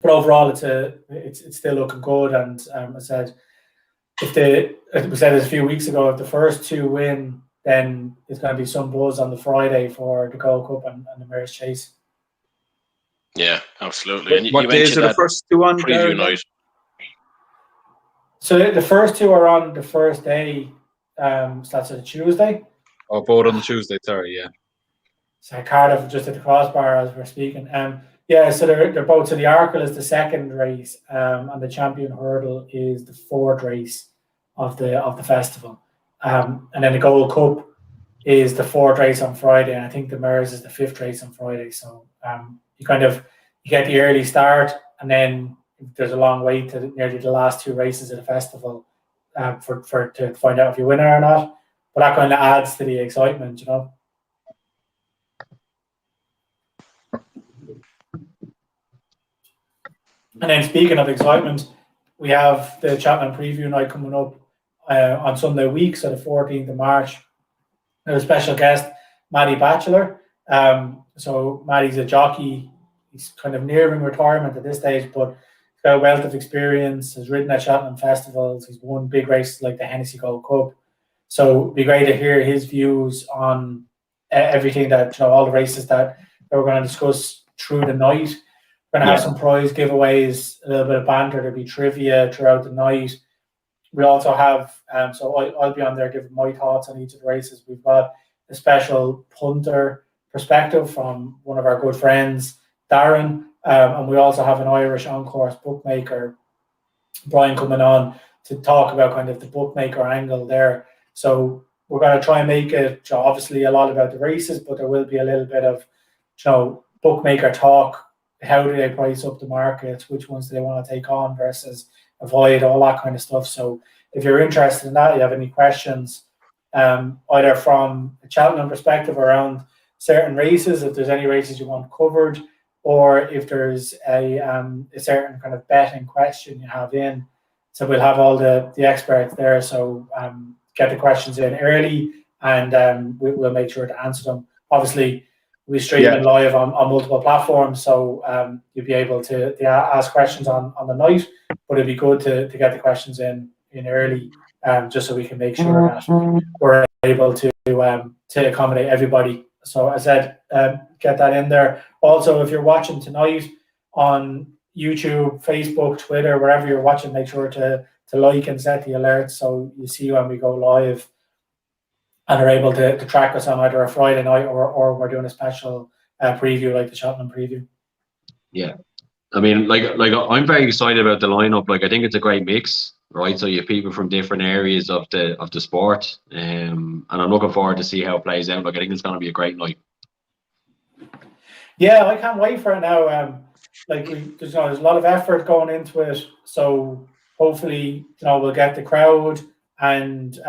But overall, it's still looking good. And I said, as we said a few weeks ago, if the first two win, then there's going to be some buzz on the Friday for the Gold Cup and the Mayor's Chase. Yeah, absolutely. And what days are the first two on preview night? So the first two are on the first day. So that's a Tuesday. Oh, both on the Tuesday. Sorry, yeah. So Cardiff just at the crossbar as we're speaking. Yeah, so they're both. So the Arkle is the second race, and the Champion Hurdle is the fourth race of the festival. And then the Gold Cup is the fourth race on Friday, and I think the Mayor's is the fifth race on Friday. So you get the early start, and then there's a long wait to nearly the last two races of the festival to find out if you win or not. But that kind of adds to the excitement, you know. And then speaking of excitement, we have the Chapman Preview night coming up on Sunday week, so the 14th of March. There's a special guest, Matty Batchelor. So Matty's a jockey. He's kind of nearing retirement at this stage, but he's got a wealth of experience, has ridden at Cheltenham festivals, he's won big races like the Hennessy Gold Cup. So it'd be great to hear his views on everything that, you know, all the races that we're going to discuss through the night. We're going to have some prize giveaways, a little bit of banter, there'll be trivia throughout the night. We also have, so I'll be on there giving my thoughts on each of the races. We've got a special punter perspective from one of our good friends, Darren, and we also have an Irish on-course bookmaker, Brian, coming on to talk about kind of the bookmaker angle there. So we're going to try and make it, obviously, a lot about the races, but there will be a little bit of, bookmaker talk. How do they price up the markets? Which ones do they want to take on versus avoid? All that kind of stuff. So if you're interested in that, you have any questions, either from a Cheltenham perspective around certain races, if there's any races you want covered, or if there's a certain kind of betting question you have in. So we'll have all the experts there. So get the questions in early, and we'll make sure to answer them. Obviously, we stream it live on multiple platforms, so you'll be able to ask questions on the night, but it'd be good to get the questions in early, just so we can make sure that we're able to accommodate everybody. So as I said, get that in there. Also, if you're watching tonight on YouTube, Facebook, Twitter, wherever you're watching, make sure to like and set the alerts so you see when we go live, and are able to track us on either a Friday night or we're doing a special preview like the Chapman Preview. Yeah, I mean, like I'm very excited about the lineup. Like, I think it's a great mix, right? So you have people from different areas of the sport, and I'm looking forward to see how it plays out. Like, I think it's going to be a great night. Yeah, I can't wait for it now. There's a lot of effort going into it, so hopefully, we'll get the crowd, and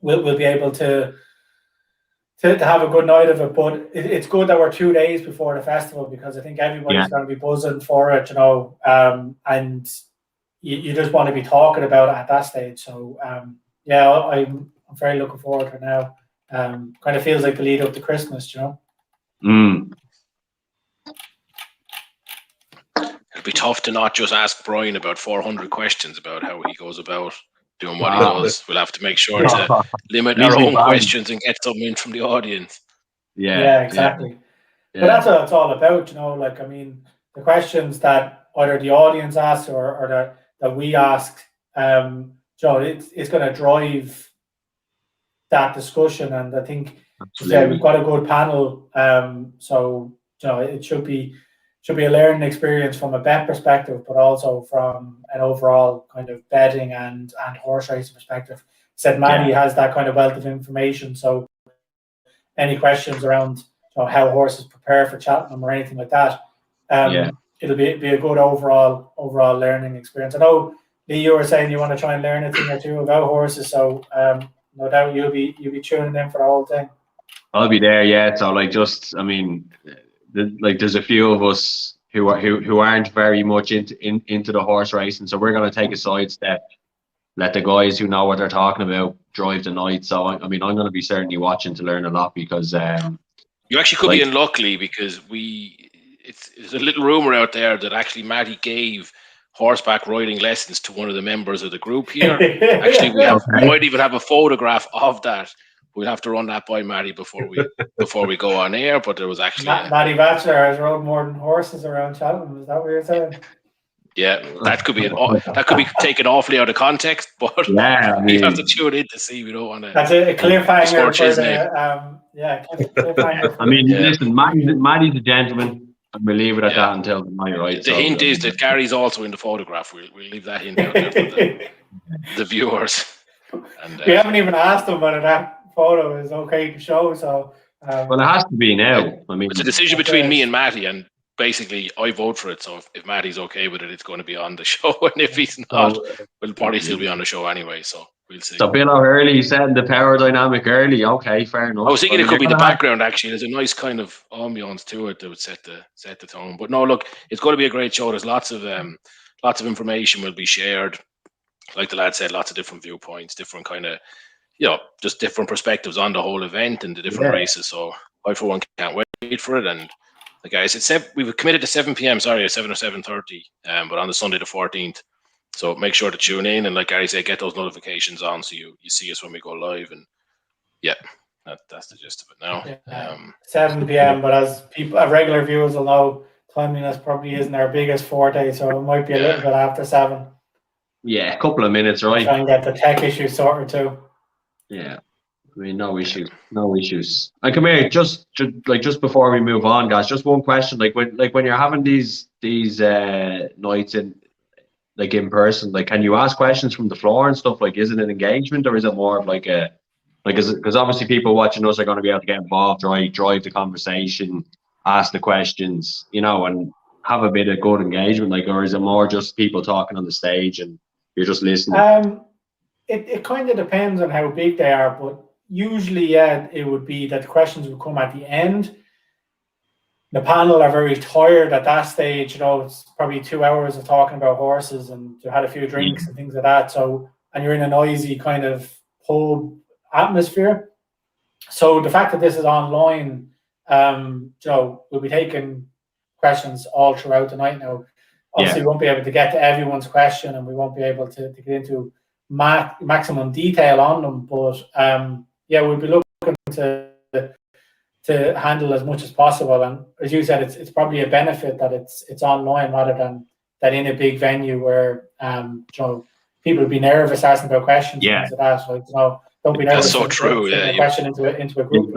we'll be able to have a good night of it. But it's good that we're 2 days before the festival, because I think everybody's going to be buzzing for it, and you just want to be talking about it at that stage. So I'm very looking forward to it now. Kind of feels like the lead up to Christmas, It'll be tough to not just ask Brian about 400 questions about how he goes about doing what he does. We'll have to make sure to limit our own questions and get something in from the audience. Yeah, exactly. But that's what it's all about, the questions that either the audience asks or that we ask, it's going to drive that discussion. And I think we've got a good panel, so it should be a learning experience from a bet perspective, but also from an overall kind of betting and horse racing perspective. Said Manny has that kind of wealth of information, so any questions around how horses prepare for Cheltenham or anything like that, it'll be a good overall learning experience. I know, Lee, you were saying you want to try and learn a thing or two about horses, so no doubt you'll be tuning in for the whole thing. I'll be there, so there's a few of us who aren't very much into the horse racing, so we're going to take a sidestep, let the guys who know what they're talking about drive the night. So I'm going to be certainly watching to learn a lot, because you actually could be in luck, Lee, because there's a little rumor out there that actually Matty gave horseback riding lessons to one of the members of the group here. Actually, we might even have a photograph of that. We'll have to run that by Matty before we go on air. But there was actually Matty Bachelor has rode more than horses around Cheltenham. Is that what you're saying? Yeah, that could be taken awfully out of context, but yeah, I mean, you have to tune in to see. We don't want to. That's a cliffhanger for his the name. cliffhanger. I mean, listen, Matty's a gentleman. And we'll leave it at that until tonight, right? The hint is that Gary's also in the photograph. We'll leave that hint out there for the viewers. And, we haven't even asked him whether that photo is okay to show. So, well, it has to be now. I mean, it's a decision between me and Matty, and basically I vote for it. So if Matty's okay with it, it's going to be on the show, and if he's not, we'll probably still be on the show anyway. So we'll see. So Bill O'Hurley setting the power dynamic early. Okay, fair enough. I was thinking it could be the background. Actually, there's a nice kind of ambiance to it that would set the tone. But no, look, it's going to be a great show. There's lots of information will be shared. Like the lad said, lots of different viewpoints, different kind of, just different perspectives on the whole event and the different races. So I, for one, can't wait for it. And the guys, we've committed to 7 p.m. Sorry, 7 or 7:30. But on the Sunday the 14th. So make sure to tune in, and like Gary said, get those notifications on so you see us when we go live. And that's the gist of it now. 7 p.m. But as regular viewers will know, timeliness probably isn't our biggest forte, so it might be a little bit after 7. Yeah, a couple of minutes, right? Try and get the tech issues sorted too. Yeah, I mean, no issues. And come here, just before we move on, guys, just one question. Like when you're having these nights in person, like, can you ask questions from the floor and stuff? Like, is it an engagement, or is it more of because obviously people watching us are going to be able to get involved, right? Drive the conversation, ask the questions, and have a bit of good engagement, or is it more just people talking on the stage and you're just listening? It kind of depends on how big they are, but usually, it would be that the questions would come at the end. The panel are very tired at that stage. It's probably 2 hours of talking about horses, and they had a few drinks and things like that. So, and you're in a noisy kind of pub atmosphere. So the fact that this is online, we'll be taking questions all throughout the night now. Obviously, we won't be able to get to everyone's question, and we won't be able to get into maximum detail on them. But we'll be looking to handle as much as possible. And as you said, it's probably a benefit that it's online rather than that in a big venue where people would be nervous asking about questions. Yeah, and things like that. Don't be nervous. That's so true. A question into a group.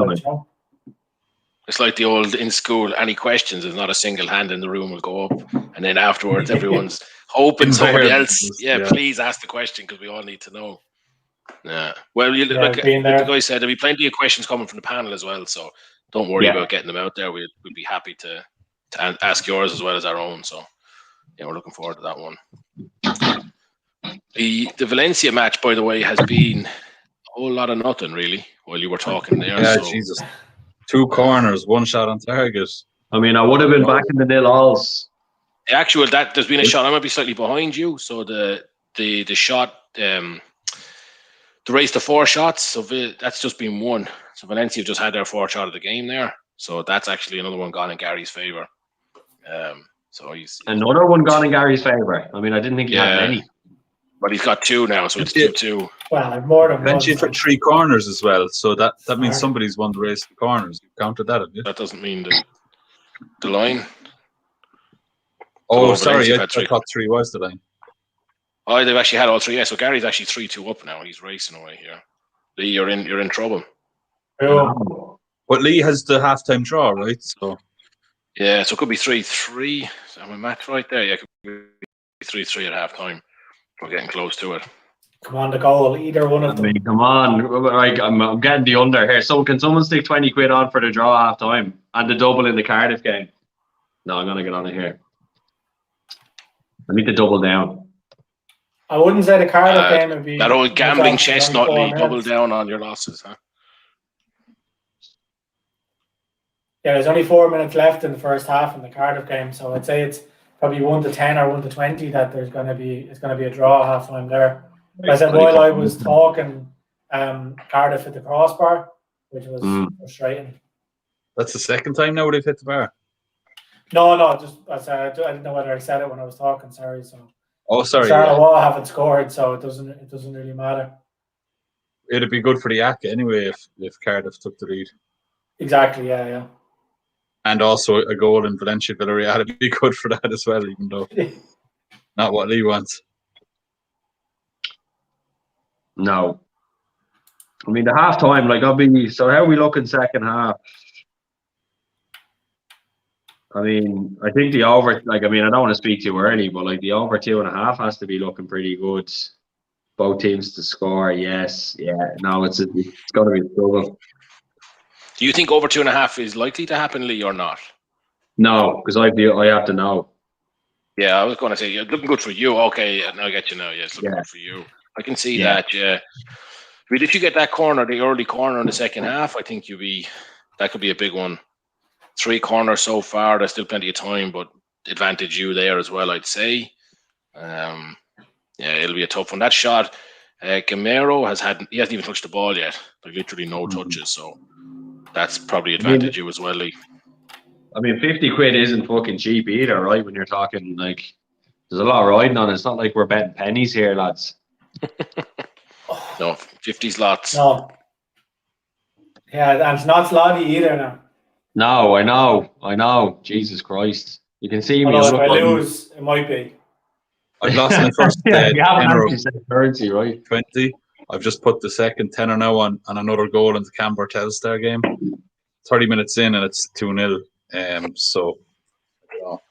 It's like the old in school, any questions, there's not a single hand in the room will go up. And then afterwards, everyone's hoping somebody else, please ask the question because we all need to know. Yeah. Well, like the guy said, there'll be plenty of questions coming from the panel as well. So don't worry about getting them out there. We'd be happy to ask yours as well as our own. So, we're looking forward to that one. The Valencia match, by the way, has been a whole lot of nothing, really, while you were talking there. Yeah, Jesus. 2 corners, 1 shot on target. I mean, I would have been back in the nil-alls. The actual there's been a shot. I might be slightly behind you. So the shot, the race to 4 shots. So that's just been 1. So Valencia have just had their 4th shot of the game there. So that's actually another one gone in Gary's favour. So he's another one gone in Gary's favour. I mean, I didn't think he had any. But he's got 2 now, so it's 2-2. Well, more than Valencia took 3 corners as well, so that means somebody's won the race to corners. You counted that, have you? That doesn't mean the line. Oh, sorry, I thought 3 was the line. Oh, they've actually had all 3. Yeah, so Gary's actually 3-2 up now. He's racing away here. Lee, you're in trouble. Oh. But Lee has the halftime draw, right? So yeah, so it could be 3-3. Am I math right there? Yeah, it could be 3-3 at halftime. We're getting close to it. Come on, the goal. Either one of them. I mean, come on. Like, I'm getting the under here. So can someone stick 20 quid on for the draw half time and the double in the Cardiff game? No, I'm going to get on it here. I need to double down. I wouldn't say the Cardiff game would be... That old gambling chestnut, Lee, double down on your losses, huh? Yeah, there's only 4 minutes left in the first half in the Cardiff game, so I'd say it's probably 1-10 or 1-20 that it's going to be a draw half time there. I said while I was talking, Cardiff hit the crossbar, which was frustrating. That's the second time now they've hit the bar. No, just I didn't know whether I said it when I was talking. Sorry. So sorry. Charleroi haven't scored, so it doesn't really matter. It'd be good for the ACA anyway if Cardiff took the lead. Exactly. Yeah. And also a goal in Valencia Villarreal would be good for that as well, even though not what Lee wants. No. I mean, the half time, so how are we looking second half? I mean, I think the over, I don't want to speak too early, but the over 2.5 has to be looking pretty good. Both teams to score, yes. Yeah, no, it's got to be a struggle. Do you think over 2.5 is likely to happen, Lee, or not? No, because I have to know. Yeah, I was going to say, it's looking good for you. Okay, I get you now. Yeah, it's looking good for you. I can see that, yeah. I mean, if you get that corner, the early corner in the second half, I think that could be a big one. 3 corners so far, there's still plenty of time, but advantage you there as well, I'd say. It'll be a tough one. That shot, Gamero he hasn't even touched the ball yet. Literally no touches, so that's probably advantage you as well, Lee. I mean, 50 quid isn't fucking cheap either, right? When you're talking, there's a lot riding on it. It's not like we're betting pennies here, lads. No, 50's lots. No. Yeah, and it's not slotty either now. No, I know. Jesus Christ. You can see me. Although if I lose, it might be. I've lost my first you haven't tenner actually said currency, right? 20. I've just put the second tenner now on another goal in the Canberra Telstar game. 30 minutes in and it's 2-0. So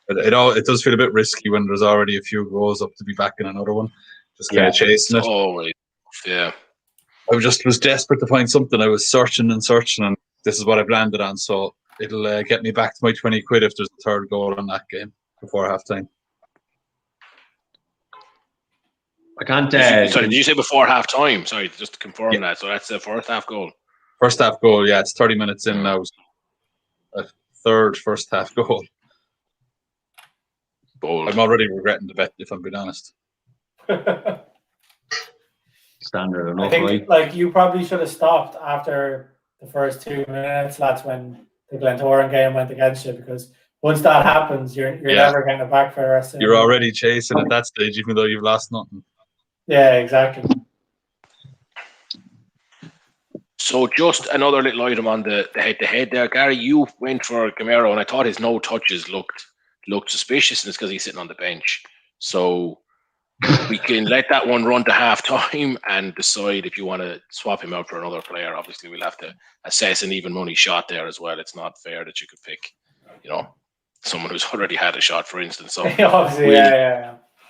it does feel a bit risky when there's already a few goals up to be back in another one. Just kind of chasing it. Always, yeah. I was desperate to find something. I was searching, and this is what I've landed on. So it'll get me back to my 20 quid if there's a third goal in that game before half time. I can't. Sorry, did you say before half time? Sorry, just to confirm that. So that's the first half goal. First half goal, yeah. It's 30 minutes in now. A third first half goal. Bold. I'm already regretting the bet, if I'm being honest. Standard enough, I think you probably should have stopped after the first 2 minutes. That's when the Glentoran game went against you, because once that happens, you're never getting it back for the rest of the You're already chasing at that stage, even though you've lost nothing. Yeah, exactly. So just another little item on the head-to-head there. Gary, you went for Gamero, and I thought his no touches looked suspicious, and it's because he's sitting on the bench. So we can let that one run to half-time and decide if you want to swap him out for another player. Obviously, we'll have to assess an even money shot there as well. It's not fair that you could pick, someone who's already had a shot, for instance. So obviously,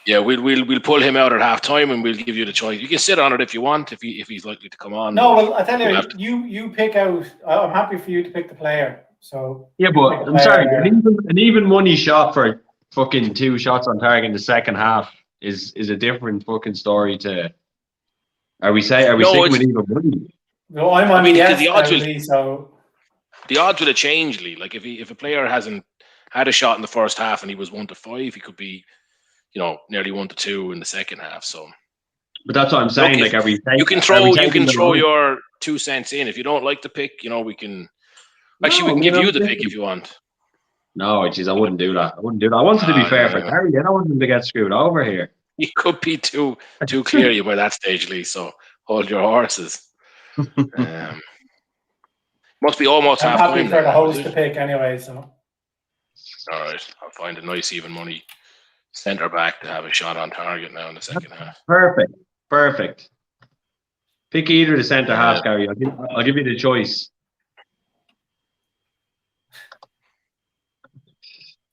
yeah, we'll pull him out at half time and we'll give you the choice. You can sit on it if you want, if he's likely to come on. No, well, I tell you, you pick out. I'm happy for you to pick the player. So yeah, but I'm sorry, an even money shot for fucking 2 shots on target in the second half is a different fucking story to. Are we sticking with even money? No, I'm on the odds will have changed, Lee. Like if a player hasn't had a shot in the first half and he was 1-5, he could be, nearly 1-2 in the second half. So, but that's what I'm saying. You can throw your 2 cents in. If you don't like the pick, we can. Actually, we can give you the pick if you want. No, geez, I wouldn't do that. I wanted to be fair for Gary. I don't want him to get screwed over here. You could be too clear you by that stage, Lee. So hold your horses. Must be almost half time. I'm happy for the host to pick anyway. So. All right, I'll find a nice even money centre back to have a shot on target now in the second half. Perfect. Pick either of the centre halves, Gary. I'll give you the choice.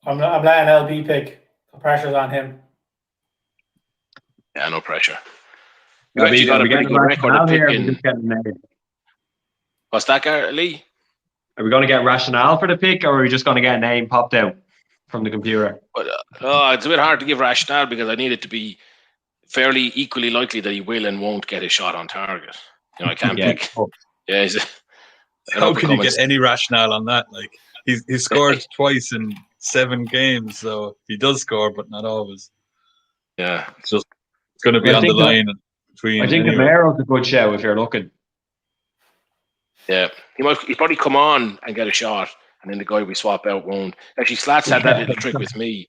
I'm letting LB pick. The pressure's on him. Yeah, no pressure. You actually got a pretty good record of picking. What's that, Lee? Are we going to get rationale for the pick, or are we just going to get a name popped out from the computer? It's a bit hard to give rationale because I need it to be fairly equally likely that he will and won't get a shot on target. I can't pick. Yeah, how can you get any rationale on that? Like he's scored twice in 7 games, so he does score, but not always. Yeah, it's going to be on the line between. I think Gamero's a good show if you're looking. Yeah, he'd probably come on and get a shot, and then the guy we swap out won't. Actually, Slats had that little trick with me.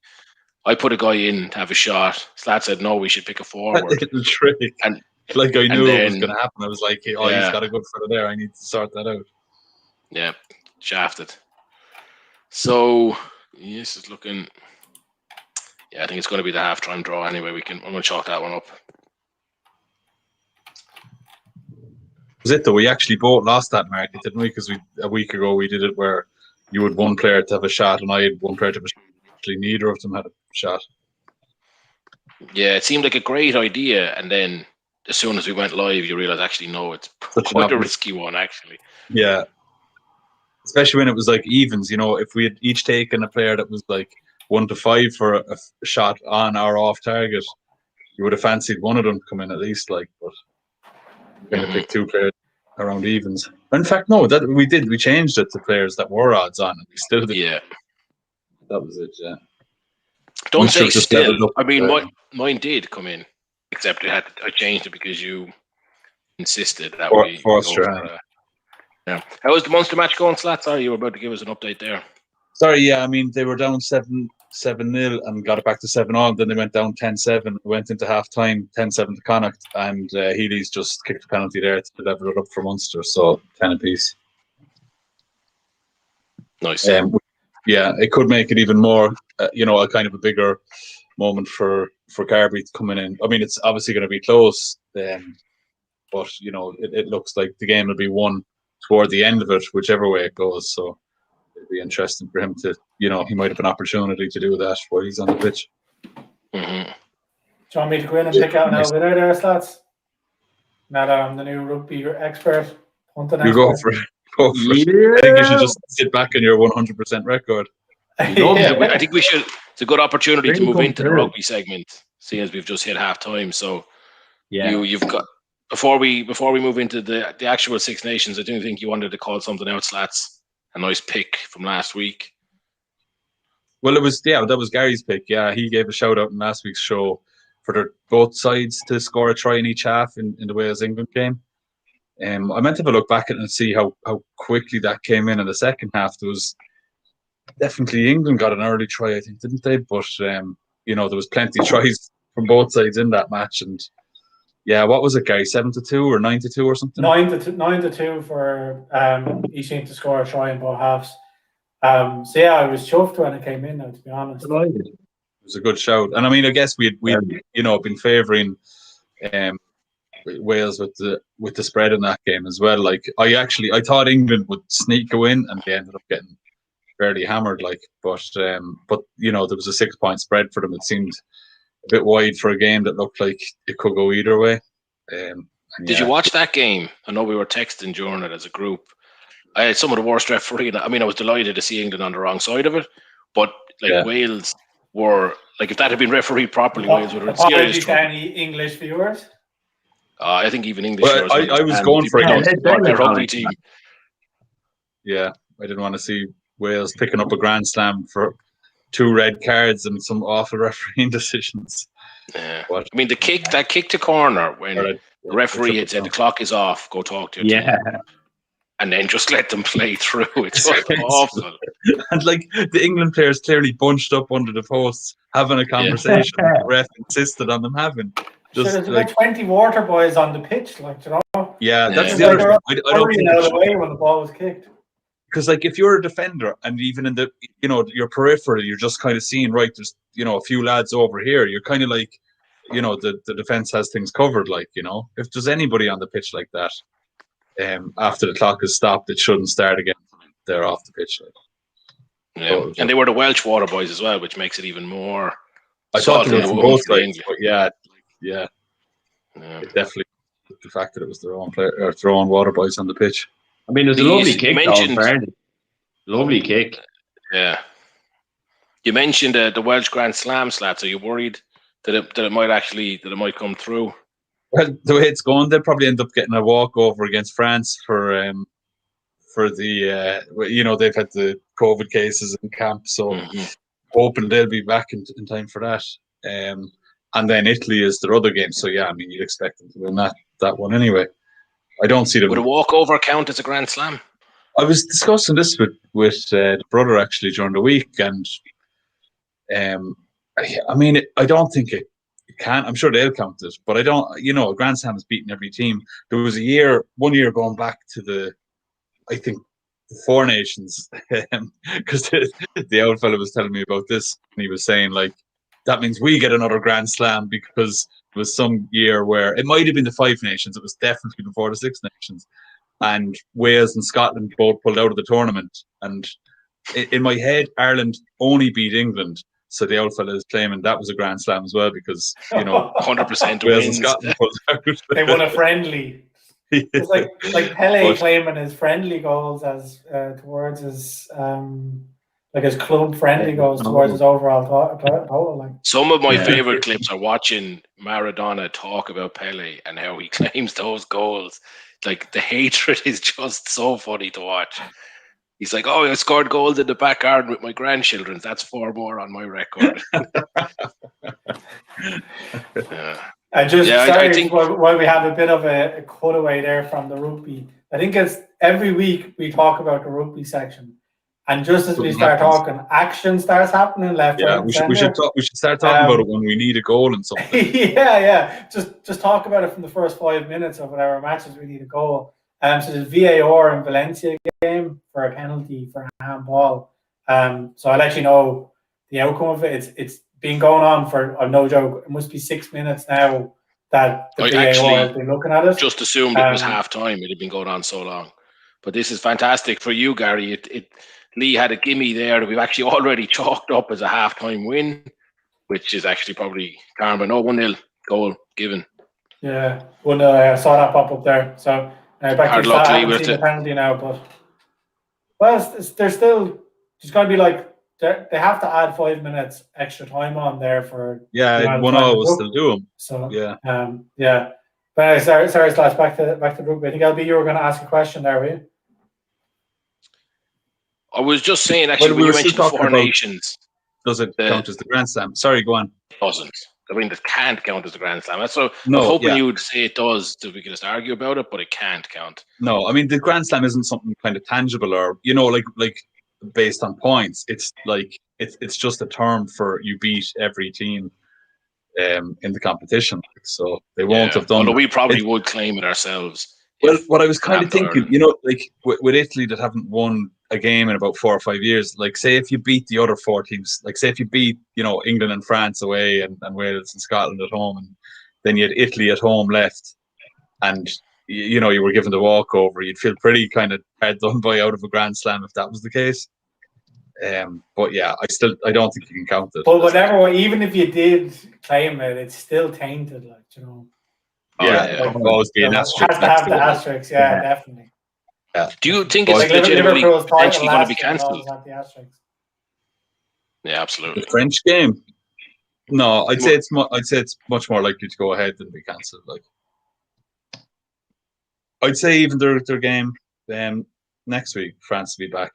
I put a guy in to have a shot. Slats said, no, we should pick a forward. That little trick. And like I knew then, it was going to happen. I was like, oh, he's got a good fella there. I need to sort that out. Yeah, shafted. So, yes, it's looking... Yeah, I think it's going to be the half-time draw anyway. I'm going to chalk that one up. Was it though? We actually both lost that market, didn't we? Because a week ago we did it where you had one player to have a shot and I had one player to have a shot. Actually, neither of them had a shot. Yeah, it seemed like a great idea, and then as soon as we went live, you realize actually no, it's quite a risky one actually. Yeah, especially when it was like evens. If we had each taken a player that was like 1 to 5 for a shot on or off target, you would have fancied one of them to come in at least. But we're going to pick 2 players around evens. In fact, no, that we did. We changed it to players that were odds on, and we still did. Yeah, that was it. Yeah. Don't say still. I mean, mine did come in, except I changed it because you insisted that we. Yeah. How was the Munster match going, Slats? Sorry, you were about to give us an update there. Sorry, yeah. I mean, they were down 7-0 and got it back to 7-all. Then they went down 10-7. Went into half time 10-7 to Connacht, and Healy's just kicked a penalty there to level it up for Munster. So 10 apiece. Nice. Yeah, it could make it even more, a kind of a bigger moment for Carbery coming in. I mean, it's obviously going to be close, but it looks like the game will be won toward the end of it, whichever way it goes. So it'd be interesting for him to, he might have an opportunity to do that while he's on the pitch. Mm-hmm. Do you want me to go in and pick out now winner there, Slats? Now that I'm the new rugby expert, You go for it. Yeah. I think you should just sit back on your 100% record. I think we should. It's a good opportunity to move into the rugby segment, seeing as we've just hit half time. So you've got before we move into the actual Six Nations. I do think you wanted to call something out, Slats. A nice pick from last week. Well, that was Gary's pick. Yeah, he gave a shout out in last week's show for both sides to score a try in each half in the Wales England game. I meant to have a look back at it and see how quickly that came in the second half. There was definitely England got an early try, I think, didn't they? But there was plenty of tries from both sides in that match. And yeah, what was it, Gary? 7-2 or 9-2 or something? 9-2 for each team to score a try in both halves. So yeah, I was chuffed when it came in. Now, to be honest, it was a good shout. And I mean, I guess we'd been favouring Wales with the spread in that game as well. Like I thought England would sneak a win, and they ended up getting fairly hammered. But there was a 6-point spread for them. It seemed a bit wide for a game that looked like it could go either way. Did you watch that game? I know we were texting during it as a group. I had some of the worst refereeing. I mean, I was delighted to see England on the wrong side of it, but Wales were if that had been refereed properly, Wales would have been serious trouble. Any English viewers? I think even English. Well, I was going for the rugby team. Yeah, I didn't want to see Wales picking up a grand slam for 2 red cards and some awful refereeing decisions. Yeah. I mean, that kick to corner when the referee had said the clock is off, go talk to your team. And then just let them play through. It's awful. And the England players clearly bunched up under the posts having a conversation the ref insisted on them having. There's like 20 water boys on the pitch, Yeah, that's the other thing. I don't think out of the way when the ball was kicked. Because if you're a defender and even in the your peripheral, you're just kind of seeing there's a few lads over here. You're kind of the defense has things covered. If there's anybody on the pitch like that, after the clock is stopped, it shouldn't start again. They're off the pitch. Yeah, and they were the Welsh water boys as well, which makes it even more. I thought they were from both sides, but yeah, it definitely the fact that it was their own player or their own water boys on the pitch. I mean, it was a lovely kick. Lovely kick. Yeah. You mentioned the Welsh Grand Slam, Slats. Are you worried that it might come through? Well, the way it's going, they'll probably end up getting a walkover against France for the they've had the COVID cases in camp, so hoping they'll be back in time for that. And then Italy is their other game, so yeah, I mean you'd expect them to win that one anyway. I don't see them. Would a walkover count as a Grand Slam? I was discussing this with the brother actually during the week, and I mean, I don't think it can. I'm sure they'll count it, but I don't. A Grand Slam has beaten every team. There was one year going back to I think the Four Nations, because the old fella was telling me about this, and he was saying like that means we get another Grand Slam because there was some year where it might have been the Five Nations. It was definitely before the Six Nations. And Wales and Scotland both pulled out of the tournament. And in my head, Ireland only beat England. So the old fella is claiming that was a Grand Slam as well because, 100% Wales wins. and Scotland pulled out. They won a friendly. Yeah. It's like Pele claiming his friendly goals as towards his his club friendly goals towards his overall total. Like. Some of my favorite clips are watching Maradona talk about Pele and how he claims those goals. Like the hatred is just so funny to watch. He's like, "Oh, I scored goals in the back garden with my grandchildren. That's 4 more on my record." I think while we have a bit of a cutaway there from the rugby. I think it's every week we talk about the rugby section, and just as we start talking, action starts happening left, right, and we should start talking about it when we need a goal and something. yeah. Just talk about it from the first 5 minutes of whatever matches we need a goal. So there's VAR in Valencia game for a penalty for a handball. So I'll let you know the outcome of it. It's been going on for, no joke, it must be 6 minutes now that the VAR has been looking at it. Just assumed it was half time. It had been going on so long. But this is fantastic for you, Gary. Lee had a gimme there that we've actually already chalked up as a half-time win, which is actually probably karma. No, 1-0 goal given. Yeah, 1-0. I saw that pop up there. So back to the penalty now, but there's got to be they have to add 5 minutes extra time on there for 1-0 will still do them. So yeah. But sorry, Slash, back to rugby. I think LB, you were going to ask a question there, were you? I was just saying, actually, when you mentioned the Four Nations, does it count as the Grand Slam? Sorry, go on. It doesn't. I mean, it can't count as the Grand Slam. So I'm hoping you would say it does, so we can just argue about it, but it can't count. No, I mean, the Grand Slam isn't something kind of tangible or, like based on points. It's like, it's just a term for you beat every team in the competition. So they won't have done. Although we probably would claim it ourselves. Well, what I was kind of thinking, like with Italy that haven't won a game in about 4 or 5 years, like say if you beat the other 4 teams, like say if you beat, England and France away and Wales and Scotland at home, and then you had Italy at home left, and you were given the walkover, you'd feel pretty kind of hard done by out of a Grand Slam if that was the case. But yeah, I don't think you can count it. But whatever, even if you did claim it, it's still tainted, always be an asterisk. Has to have the asterisks, definitely. Yeah. Do you think it's legitimately potentially going to be cancelled? Yeah, absolutely. The French game? No, I'd say it's much more likely to go ahead than be cancelled. Like, I'd say even their game next week, France will be back.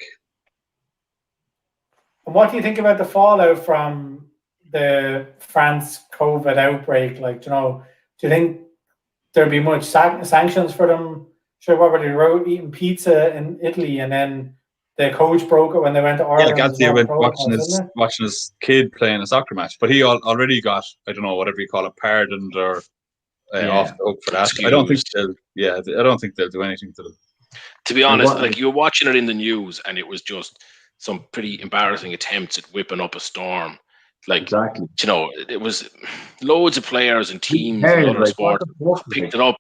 And what do you think about the fallout from the France COVID outbreak? Do you think there'd be much sanctions for them? Sure, what were they eating pizza in Italy, and then the coach broke it when they went to Ireland? Yeah, Gatsby went watching his kid playing a soccer match, but he already got, I don't know, whatever you call it, pardoned or off the hook for that. Excused. I don't think they'll do anything to them. To be honest, you were watching it in the news, and it was just some pretty embarrassing attempts at whipping up a storm. Exactly. It was loads of players and teams and other sports picked it up.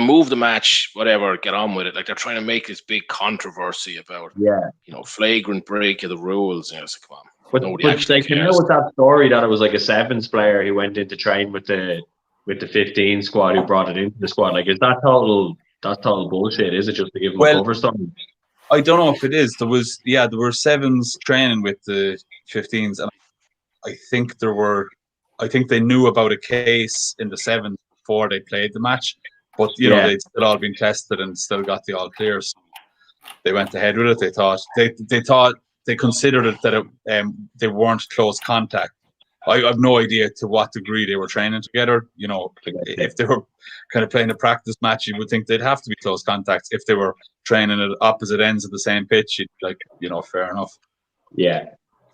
Move the match, whatever, get on with it. They're trying to make this big controversy about, flagrant break of the rules. Come on. But they came out with that story that it was like a sevens player who went into train with the 15 squad who brought it into the squad. Is that total bullshit? Is it just to give them a cover story? I don't know if it is. There were sevens training with the 15s, and I think they knew about a case in the sevens before they played the match. But they'd still all been tested and still got the all clear. So they went ahead with it. They thought they considered it that they weren't close contact, I have no idea to what degree they were training together. You know, if they were kind of playing a practice match, you would think they'd have to be close contacts. If they were training at opposite ends of the same pitch, fair enough. Yeah.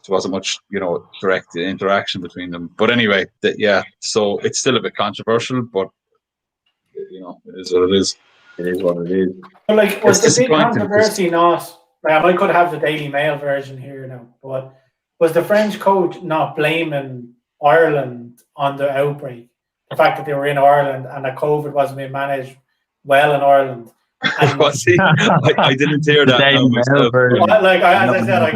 There wasn't much, direct interaction between them. But anyway, so it's still a bit controversial, but, it is what it is. It is what it is. But was the big controversy not? I could have the Daily Mail version here now, but was the French coach not blaming Ireland on the outbreak? The fact that they were in Ireland and that COVID wasn't being managed well in Ireland. I didn't hear that. As I said, I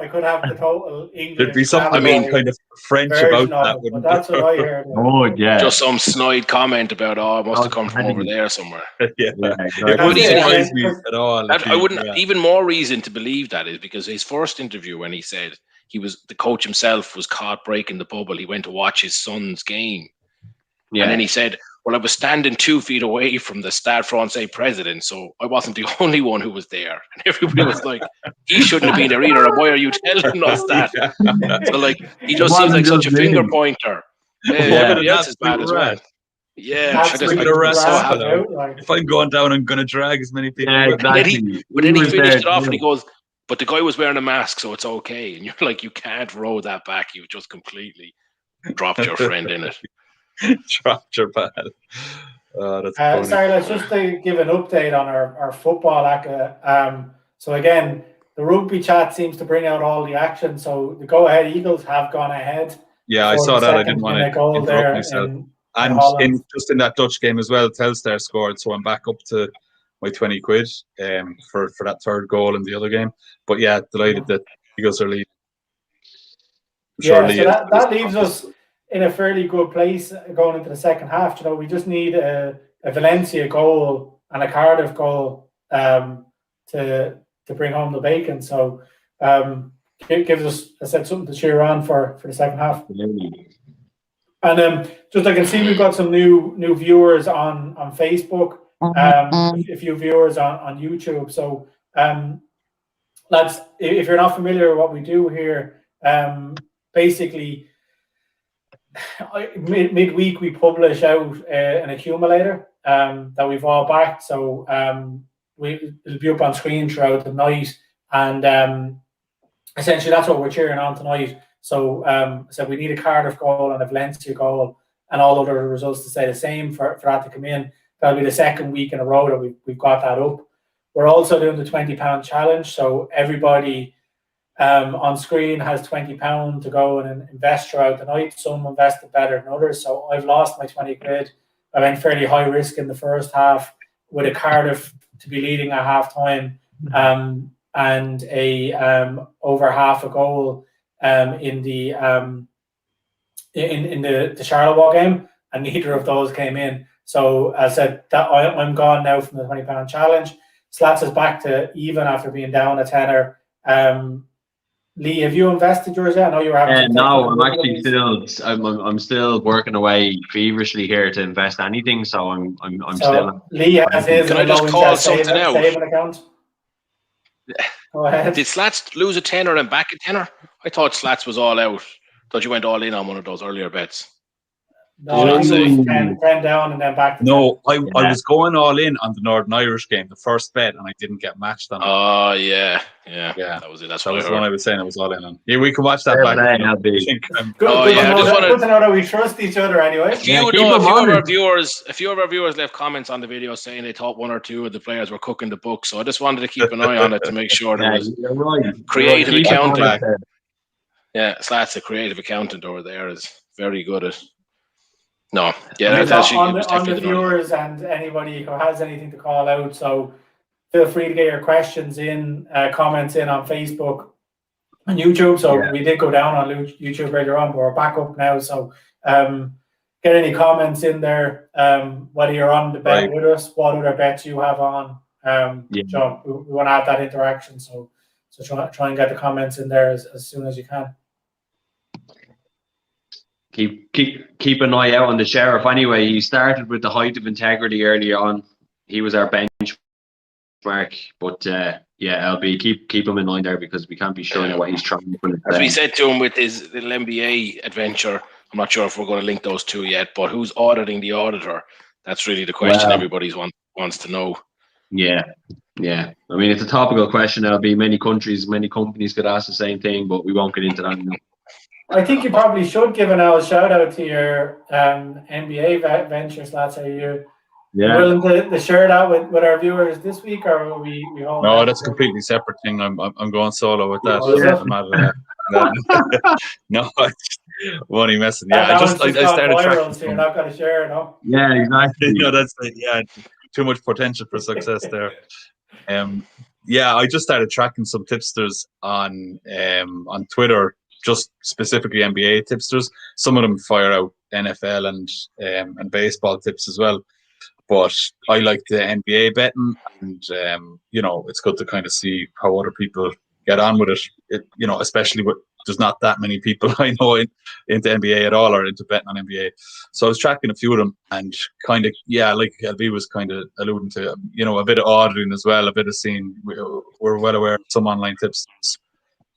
could have the total English. There'd be something kind of French about that. But that's what I heard. Oh yeah, just some snide comment about it must have come from over there somewhere. Exactly. At all. I wouldn't even more reason to believe that is because his first interview when he said the coach himself was caught breaking the bubble. He went to watch his son's game, and then he said, "Well, I was standing 2 feet away from the Stade Francais president, so I wasn't the only one who was there." And everybody was like, "He shouldn't have been there either. Why are you telling us that?" So, he just seems like such a finger pointer. Everybody else is bad as well. Yeah, if I'm going down, I'm going to drag as many people. Yeah, exactly. But then he finished it off and he goes, "But the guy was wearing a mask, so it's okay." And you're like, you can't roll that back. You just completely dropped your friend in it. Dropped your pal. That's funny. Sorry, let's just give an update on our football ACCA. So again, the rugby chat seems to bring out all the action. So the Go Ahead Eagles have gone ahead. Yeah, I saw that. I didn't want to interrupt myself. And just in that Dutch game as well, Telstar scored, so I'm back up to my 20 quid for that third goal in the other game. But yeah, delighted that Eagles are leading. So that leaves us in a fairly good place going into the second half. We just need a Valencia goal and a Cardiff goal to bring home the bacon. So it gives us, I said, something to cheer on for the second half. And just I can see we've got some new viewers on Facebook, a few viewers on YouTube. So lads, if you're not familiar with what we do here, basically midweek we publish out an accumulator that we've all backed. So it'll be up on screen throughout the night, and essentially that's what we're cheering on tonight. So we need a Cardiff goal and a Valencia goal and all other results to say the same for that to come in. That'll be the second week in a row that we've got that up. We're also doing the £20 challenge. So everybody on screen has £20 to go and invest throughout the night. Some invested better than others. So I've lost my 20 quid. I went fairly high risk in the first half with a Cardiff to be leading at half time and a over half a goal in the Charleroi game, and neither of those came in. So as I said, that I'm gone now from the £20 challenge. Slats is back to even after being down a tenner. Lee, have you invested yours yet? I know you were having. No, I'm actually I'm still working away feverishly here to invest anything. So I'm still. Lee has his. Can I just call something out? Saving account. Go ahead. Did Slats lose a tenner and back a tenner? I thought Slats was all out. Thought you went all in on one of those earlier bets. No, I think it was 10 down and then back. No, I was going all in on the Northern Irish game, the first bet, and I didn't get matched on it. Oh, yeah. That was it. That was the one I was saying I was all in on. Yeah, we can watch that back. Good to know that we trust each other anyway. A few of our viewers left comments on the video saying they thought one or two of the players were cooking the book, so I just wanted to keep an eye on it to make sure there was creative accounting. Yeah, Slats, a creative accountant over there, is very good at. No, yeah, that's actually on the viewers and anybody who has anything to call out. So feel free to get your questions in, comments in on Facebook and YouTube. So we did go down on YouTube earlier on, but we're back up now. So get any comments in there. Whether you're on the bet with us, what other bets you have on. So we want to have that interaction. So try and get the comments in there as soon as you can. Keep an eye out on the Sheriff. Anyway, he started with the height of integrity early on. He was our benchmark, but LB, keep him in mind there, because we can't be sure what he's trying to put it As we down. said to him with his little NBA adventure, I'm not sure if we're going to link those two yet, but who's auditing the auditor? That's really the question everybody wants to know. Yeah. I mean, it's a topical question. There'll be many countries, many companies could ask the same thing, but we won't get into that now. I think you probably should give a shout out to your NBA ventures, lads. Are you willing to share that with our viewers this week, or will we all? No, that's a completely separate thing. I'm going solo with that. No, what are you messing? Yeah, I started viral, tracking. So you're not going to share, no? Yeah, exactly. That's too much potential for success there. I just started tracking some tipsters on Twitter, just specifically NBA tipsters. Some of them fire out NFL and baseball tips as well. But I like the NBA betting, and it's good to kind of see how other people get on with it. Especially with there's not that many people I know into NBA at all, or into betting on NBA. So I was tracking a few of them, and kind of like LB was kind of alluding to, a bit of auditing as well, a bit of seeing. We're well aware of some online tips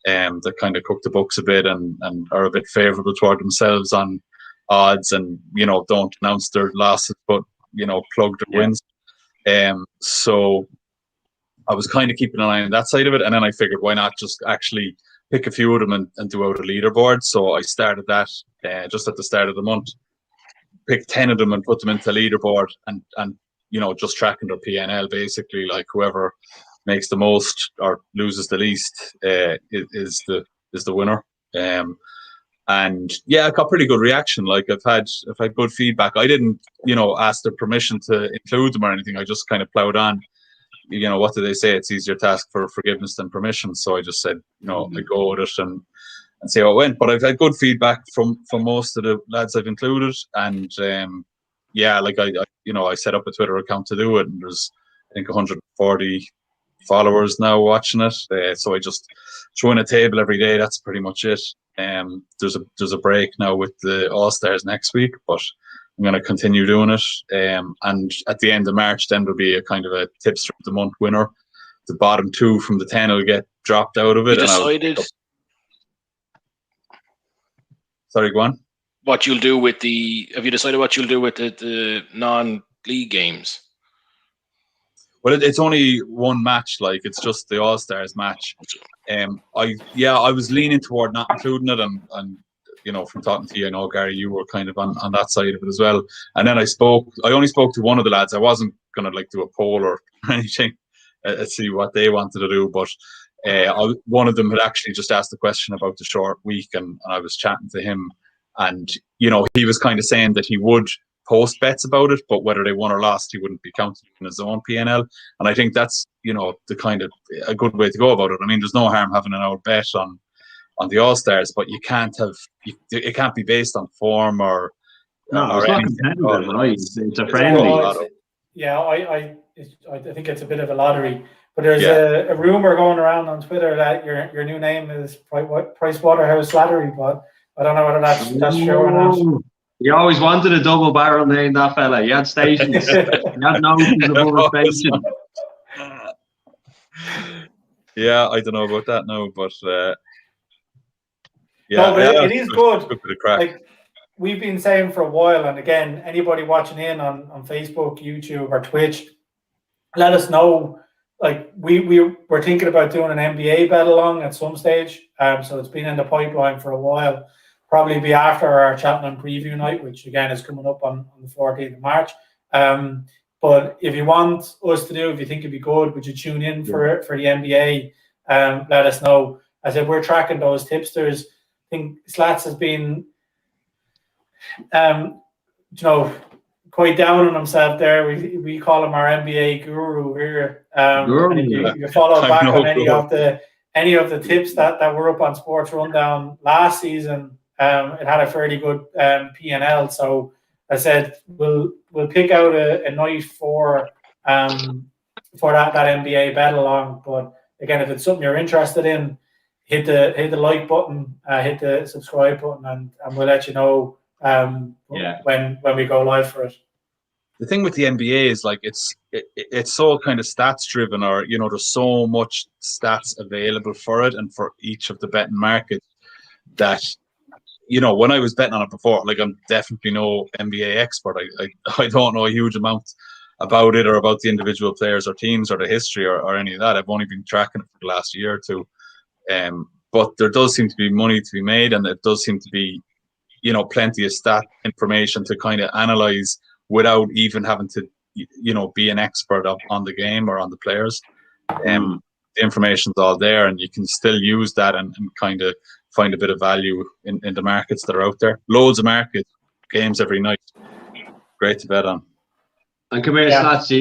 that kind of cook the books a bit and are a bit favourable toward themselves on odds, and don't announce their losses, but plug their wins. So I was kind of keeping an eye on that side of it, and then I figured, why not just actually pick a few of them and do out a leaderboard. So I started that just at the start of the month. Picked 10 of them and put them into leaderboard, and just tracking their PNL, basically, like whoever makes the most or loses the least is the winner. And I got pretty good reaction. Like I've had good feedback. I didn't, ask their permission to include them or anything. I just kind of plowed on. What do they say? It's easier to ask for forgiveness than permission. So I just said, I go with it and see how it went. But I've had good feedback from most of the lads I've included. And I set up a Twitter account to do it, and there's I think 140 followers now watching it. So I just throw in a table every day. That's pretty much it. There's a break now with the All-Stars next week, but I'm going to continue doing it. And at the end of March, then there'll be a kind of a tipster of the month winner. The bottom 2 from the 10 will get dropped out of it. Sorry, go on. What you'll do with have you decided what you'll do with the non-league games? Well, it's only one match. Like, it's just the All-Stars match. I was leaning toward not including it, and from talking to you, I know, Gary, you were kind of on that side of it as well. And then I only spoke to one of the lads. I wasn't going to do a poll or anything to see what they wanted to do, but one of them had actually just asked a question about the short week, and I was chatting to him, and he was kind of saying that he would post bets about it, but whether they won or lost, he wouldn't be counting in his own PNL. And I think that's the kind of a good way to go about it. I mean, there's no harm having an out bet on the All-Stars, but you can't it can't be based on form or it's not competitive, right? It's a friendly. I think it's a bit of a lottery. But there's a rumor going around on Twitter that your new name is Pricewaterhouse Slattery, but I don't know whether that's true or not. You always wanted a double barrel name, that fella. You had stations. You had notions above a station. Yeah, I don't know about that now, but it is good. Like we've been saying for a while, and again, anybody watching in on Facebook, YouTube, or Twitch, let us know. Like we're thinking about doing an NBA bet along at some stage. So it's been in the pipeline for a while. Probably be after our Chapman Preview night, which again is coming up on the 14th of March. But if you want us to do, if you think it'd be good, would you tune in for the NBA? Let us know. I said we're tracking those tipsters. I think Slats has been, quite down on himself there. We call him our NBA guru here. You follow back on any of the tips that were up on Sports Rundown last season. It had a fairly good P&L. So I said we'll pick out a night for that NBA bet along. But again, if it's something you're interested in, hit the like button, hit the subscribe button, and we'll let you know when we go live for it. the thing with the NBA is like it's so kind of stats driven, or there's so much stats available for it and for each of the betting markets that when I was betting on it before, like I'm definitely no NBA expert. I don't know a huge amount about it or about the individual players or teams or the history or any of that. I've only been tracking it for the last year or two. But there does seem to be money to be made, and it does seem to be, plenty of stat information to kind of analyze without even having to, be an expert on the game or on the players. The information's all there, and you can still use that and kind of find a bit of value in the markets that are out there. Loads of market games every night. Great to bet on. And come here, stats,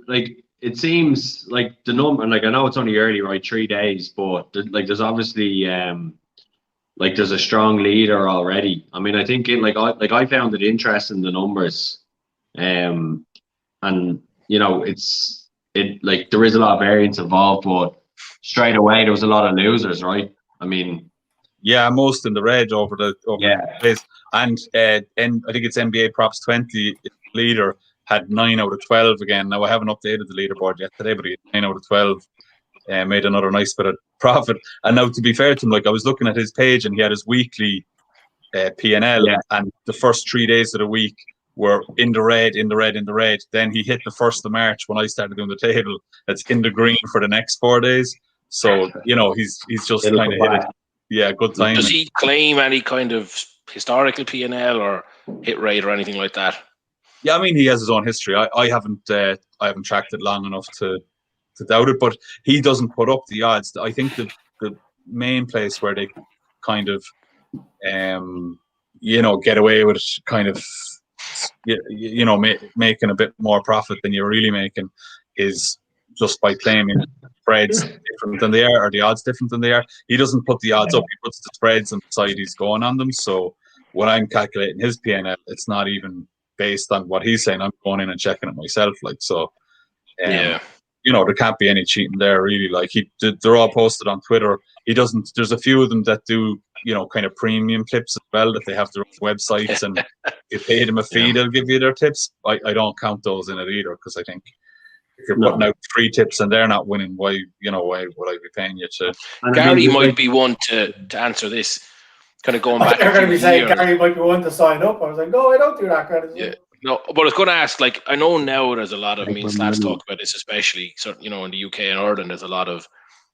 like it seems like the number, like I know it's only early, right? 3 days, but there's obviously there's a strong leader already. I mean, I think I found it interesting, the numbers, and there is a lot of variance involved, but straight away there was a lot of losers, right? I mean, yeah, most in the red over the place, and I think it's NBA Props 20 leader had 9 out of 12 again. Now I haven't updated the leaderboard yet today, but he had 9 out of 12. Made another nice bit of profit. And now, to be fair to him, like I was looking at his page and he had his weekly P&L, and the first 3 days of the week were in the red. Then he hit the 1st of March when I started doing the table. It's in the green for the next 4 days. So, he's just kind of hit it. Yeah, good time. Does he claim any kind of historical P&L or hit rate or anything like that? Yeah, I mean, he has his own history. I haven't tracked it long enough to doubt it, but he doesn't put up the odds. I think the main place where they kind of get away with kind of making a bit more profit than you're really making is just by claiming spreads different than they are, or the odds different than they are. He doesn't put the odds up, he puts the spreads on the side he's going on them. So when I'm calculating his P&L, it's not even based on what he's saying. I'm going in and checking it myself. There can't be any cheating there, really. Like they're all posted on Twitter. There's a few of them that do, kind of premium tips as well, that they have their own websites and you pay them a fee, they'll give you their tips. I don't count those in it either, because I think if you're putting out free tips and they're not winning, why would I be paying you to? Gary might be one to answer this. Kind of going back. You're going to be saying Gary might be one to sign up. I was like, no, I don't do that kind of thing. No, but I was going to ask, like, I know now there's a lot of, stats talk about this, especially, in the UK and Ireland, there's a lot of,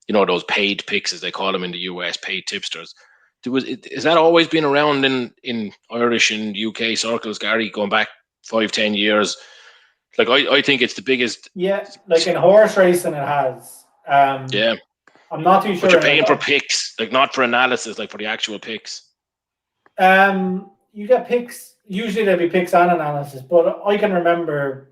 those paid picks, as they call them in the US, paid tipsters. Is that always been around in Irish and UK circles, Gary, going back 5-10 years? Like, I think it's the biggest. Yeah, like in horse racing, it has. I'm not too sure. But you're paying for picks, like not for analysis, like for the actual picks. You get picks. Usually there'll be picks and analysis, but I can remember,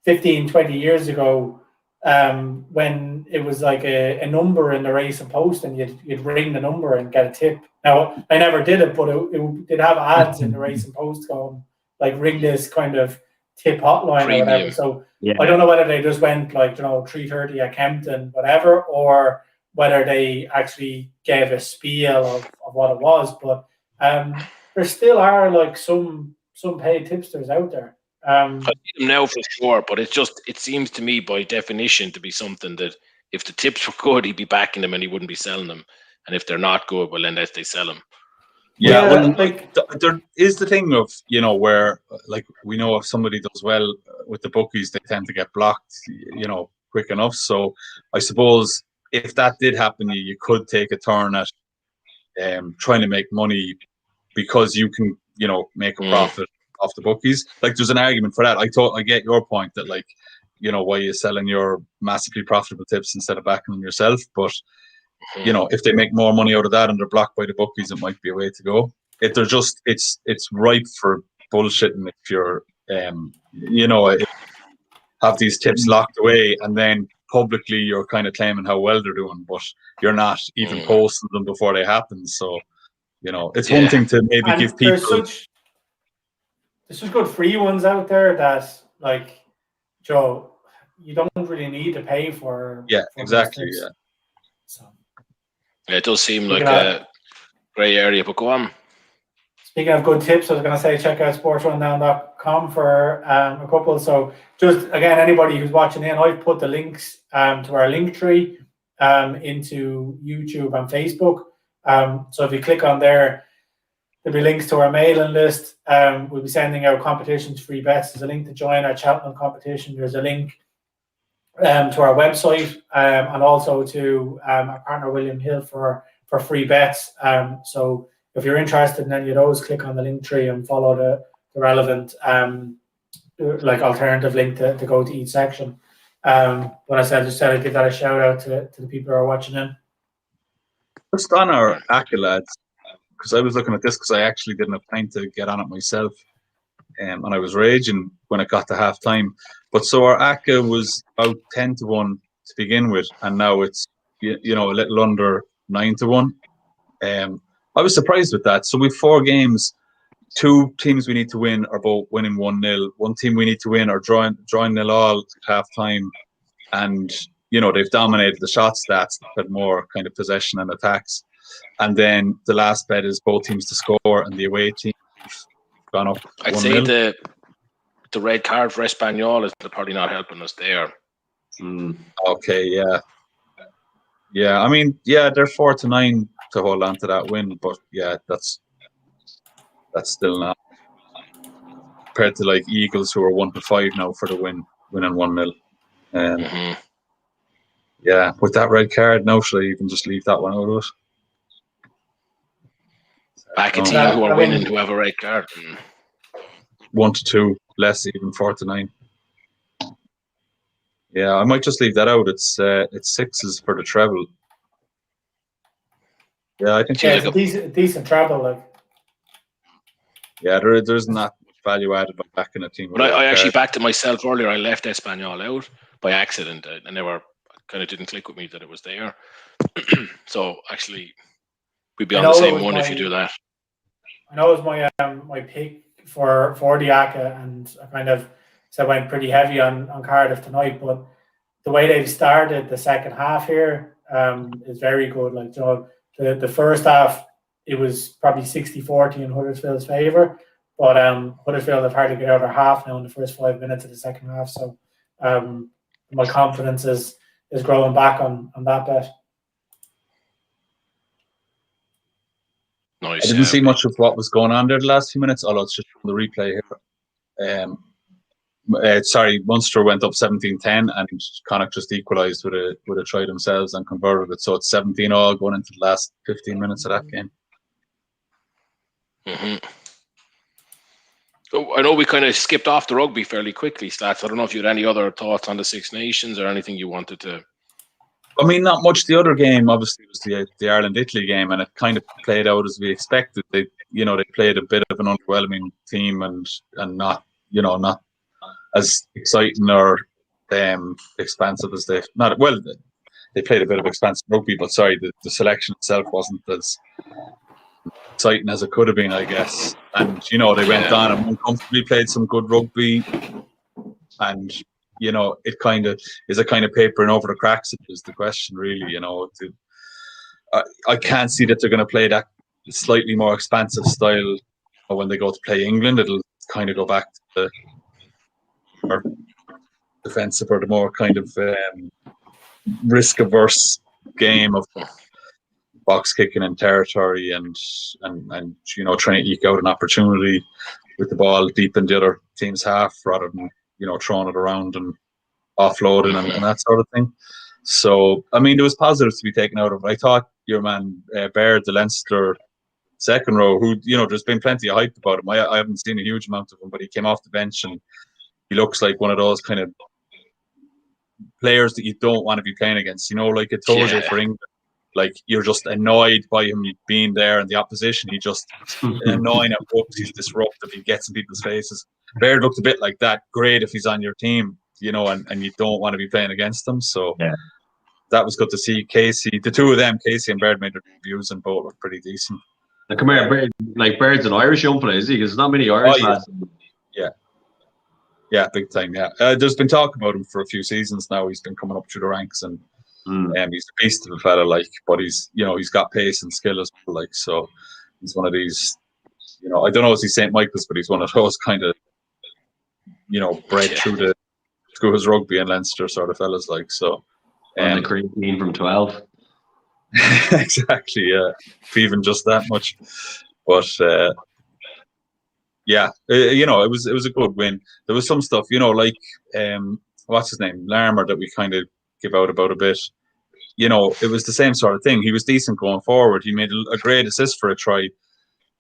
15, 20 years ago, when it was like a number in the race and post, and you'd ring the number and get a tip. Now, I never did it, but it did have ads in the race and post going, like, ring this kind of tip hotline Premium. Or whatever. So I don't know whether they just went like, 3:30 at Kempton, whatever, or whether they actually gave a spiel of what it was. But there still are like some paid tipsters out there. I see them now for sure, but it seems to me by definition to be something that if the tips were good, he'd be backing them and he wouldn't be selling them. And if they're not good, well, unless they sell them. Yeah, well, like there is the thing of, where, like, we know if somebody does well with the bookies, they tend to get blocked, quick enough. So I suppose if that did happen, you could take a turn at trying to make money because you can, make a profit off the bookies. Like, there's an argument for that. I get your point that, like, why you're selling your massively profitable tips instead of backing them yourself. But if they make more money out of that and they're blocked by the bookies, it might be a way to go. It's ripe for bullshitting if you're, have these tips locked away and then publicly you're kind of claiming how well they're doing, but you're not even posting them before they happen. So, it's one thing to maybe give people. There's such good free ones out there that, like, Joe, you don't really need to pay for. Yeah, exactly. Yeah. So. It does seem like a grey area, but go on. Speaking of good tips, I was going to say check out SportsRunDown.com for a couple. So just again, anybody who's watching in, I've put the links to our link tree into YouTube and Facebook. So if you click on there, there'll be links to our mailing list. We'll be sending out competitions, free bets. There's a link to join our Cheltenham competition. There's a link to our website and also to our partner William Hill for free bets. So if you're interested in any of those, click on the link tree and follow the relevant alternative link to go to each section. When I just said I'd give that a shout out to the people who are watching in. Just on our accolades, because I was looking at this because I actually didn't have time to get on it myself, and I was raging when it got to half time. But so our ACCA was about 10-1 to begin with, and now it's a little under 9-1. I was surprised with that. So we've 4 games. 2 teams we need to win are both winning 1-0. 1 team we need to win are drawing 0-all at half time. And, they've dominated the shot stats, had more kind of possession and attacks. And then the last bet is both teams to score, and the away team gone up 1-0. I'd say the red card for Espanyol is probably not helping us there. Okay, yeah. Yeah, I mean, they're 4-9 to hold on to that win, but that's still not compared to like Eagles, who are 1-5 now for the winning 1-0. Yeah, with that red card, now should I even just leave that one out of it? Back a team who are winning to have a red card. 1-2, less even 4-9. Yeah, I might just leave that out. It's 6s for the treble. Yeah, I think it's a decent treble. Like, yeah, there's not much value added by backing a team. But I actually backed it myself earlier. I left Espanyol out by accident. I never kind of didn't click with me that it was there. So actually, we'd be on the same one if you do that. I know it was my pick for the ACCA, and I kind of went pretty heavy on Cardiff tonight. But the way they've started the second half here is very good. Like, the first half, it was probably 60-40 in Huddersfield's favour, but Huddersfield have hardly get out of half now in the first 5 minutes of the second half. So my confidence is growing back on that bet. Nice. I didn't see much of what was going on there the last few minutes, although it's just from the replay here. Munster went up 17-10, and Connacht just equalised with a try themselves and converted it. So it's 17-all going into the last 15 minutes of that game. So I know we kind of skipped off the rugby fairly quickly, Slats. I don't know if you had any other thoughts on the Six Nations or anything you wanted to. I mean, not much. The other game, obviously, was the Ireland-Italy game, and it kind of played out as we expected. They played a bit of an underwhelming team, and not as exciting or expansive as they played a bit of expansive rugby, but the selection itself wasn't as exciting as it could have been, I guess. And they went on and uncomfortably played some good rugby, and it kind of is a kind of papering over the cracks. Is the question really? I can't see that they're going to play that slightly more expansive style when they go to play England. It'll kind of go back to the more defensive or the more kind of risk-averse game of box kicking in territory and trying to eke out an opportunity with the ball deep in the other team's half rather than throwing it around and offloading and that sort of thing. So I mean, there was positives to be taken out of it. I thought your man Baird, the Leinster second row, who there's been plenty of hype about him. I haven't seen a huge amount of him, but he came off the bench and he looks like one of those kind of players that you don't want to be playing against. Like a Tozer for England. Like, you're just annoyed by him being there and the opposition. He just annoying at books. He's disruptive. He gets in people's faces. Baird looked a bit like that. Great if he's on your team, and you don't want to be playing against him. So that was good to see. Casey, the two of them, Casey and Baird, made their debuts and both looked pretty decent. Now, come here, Baird's an Irish young player, is he? Because there's not many Irish lads. Yeah, big time. Yeah, there's been talk about him for a few seasons now. He's been coming up through the ranks, and he's a beast of a fella. But he's got pace and skill as well. So he's one of these you know, I don't know if he's St. Michael's, but he's one of those kind of, you know, bred through his rugby and Leinster sort of fellas, like, so. On the creatine from 12. Exactly, yeah. Even just that much. But yeah, you know, it was a good win. There was some stuff, you know, like what's his name, Larmer, that we kind of give out about a bit. You know, it was the same sort of thing. He was decent going forward. He made a great assist for a try.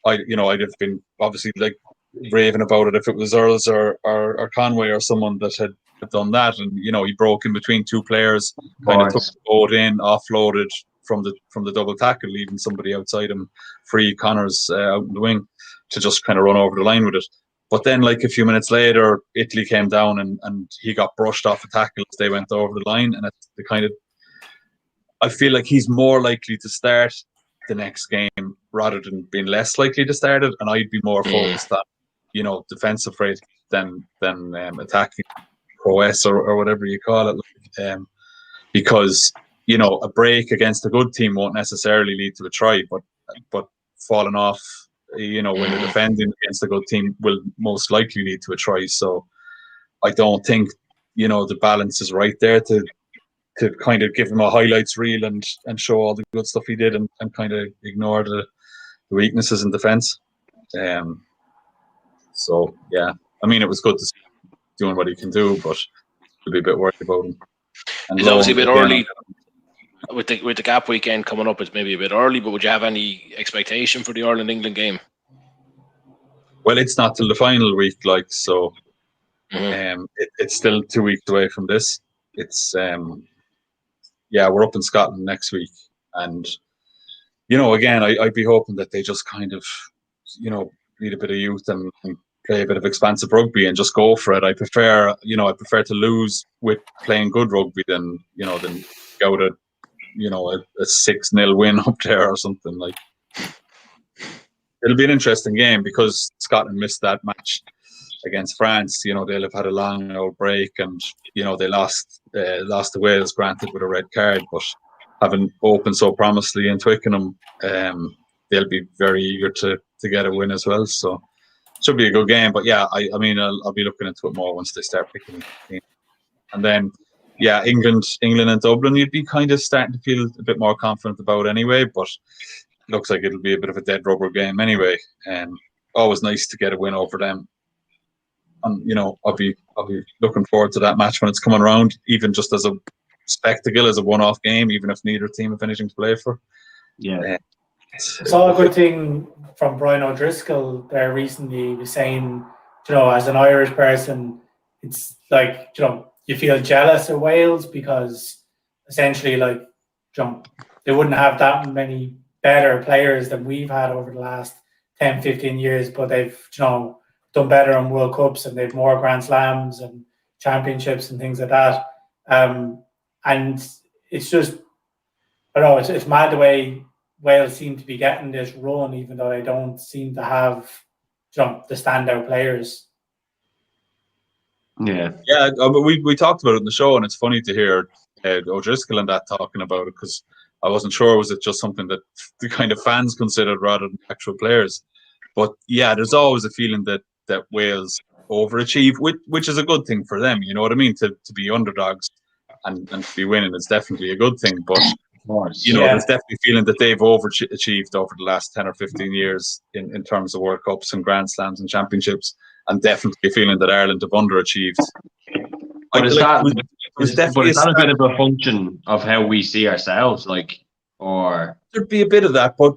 I'd have been obviously like raving about it if it was Earls or Conway or someone that had done that. And you know, he broke in between two players, kind of took the boat in, offloaded from the double tackle, leaving somebody outside him free. Connors out in the wing to just kind of run over the line with it. But then, like a few minutes later, Italy came down and he got brushed off a tackle as they went over the line. And it's the kind of, I feel like he's more likely to start the next game rather than being less likely to start it. And I'd be more focused on, you know, defensive rate than attacking prowess or whatever you call it. Because, you know, a break against a good team won't necessarily lead to a try, but falling off, you know, when you're defending against a good team will most likely lead to a try. So I don't think, you know, the balance is right there to kind of give him a highlights reel and show all the good stuff he did and kind of ignore the weaknesses in defence. So, yeah, I mean, it was good to see him doing what he can do, but I'll be a bit worried about him. And it's obviously a bit early. With the gap weekend coming up, it's maybe a bit early, but would you have any expectation for the Ireland-England game? Well, it's not till the final week, like, so it's still 2 weeks away from this. It's, we're up in Scotland next week. And, you know, again, I'd be hoping that they just kind of, you know, need a bit of youth and play a bit of expansive rugby and just go for it. I prefer to lose with playing good rugby than go to, you know, a 6-0 win up there or something. Like, it'll be an interesting game because Scotland missed that match against France. You know, they'll have had a long old break, and you know they lost to Wales, granted with a red card, but having opened so promisingly in Twickenham, they'll be very eager to get a win as well. So it should be a good game. But yeah, I mean, I'll be looking into it more once they start picking the team. And then, yeah, England and Dublin, you'd be kind of starting to feel a bit more confident about anyway. But it looks like it'll be a bit of a dead rubber game anyway. Always nice to get a win over them. And you know, I'll be looking forward to that match when it's coming around, even just as a spectacle, as a one-off game, even if neither team have anything to play for. Yeah. Saw a good thing from Brian O'Driscoll there recently. He was saying, you know, as an Irish person, it's like, you know, you feel jealous of Wales because essentially, like, you know, they wouldn't have that many better players than we've had over the last 10, 15 years, but they've, you know, done better in World Cups and they've more Grand Slams and championships and things like that. And it's just, I don't know, it's mad the way Wales seem to be getting this run, even though they don't seem to have, you know, the standout players. Yeah, we talked about it in the show, and it's funny to hear O'Driscoll and that talking about it, because I wasn't sure, was it just something that the kind of fans considered rather than actual players. But yeah, there's always a feeling that Wales overachieve, which is a good thing for them. You know what I mean? To be underdogs and to be winning is definitely a good thing. But you know, there's definitely a feeling that they've overachieved over the last 10 or 15 years in terms of World Cups and Grand Slams and championships, and definitely a feeling that Ireland have underachieved. But is that a bit of a function of how we see ourselves, like, or there'd be a bit of that, but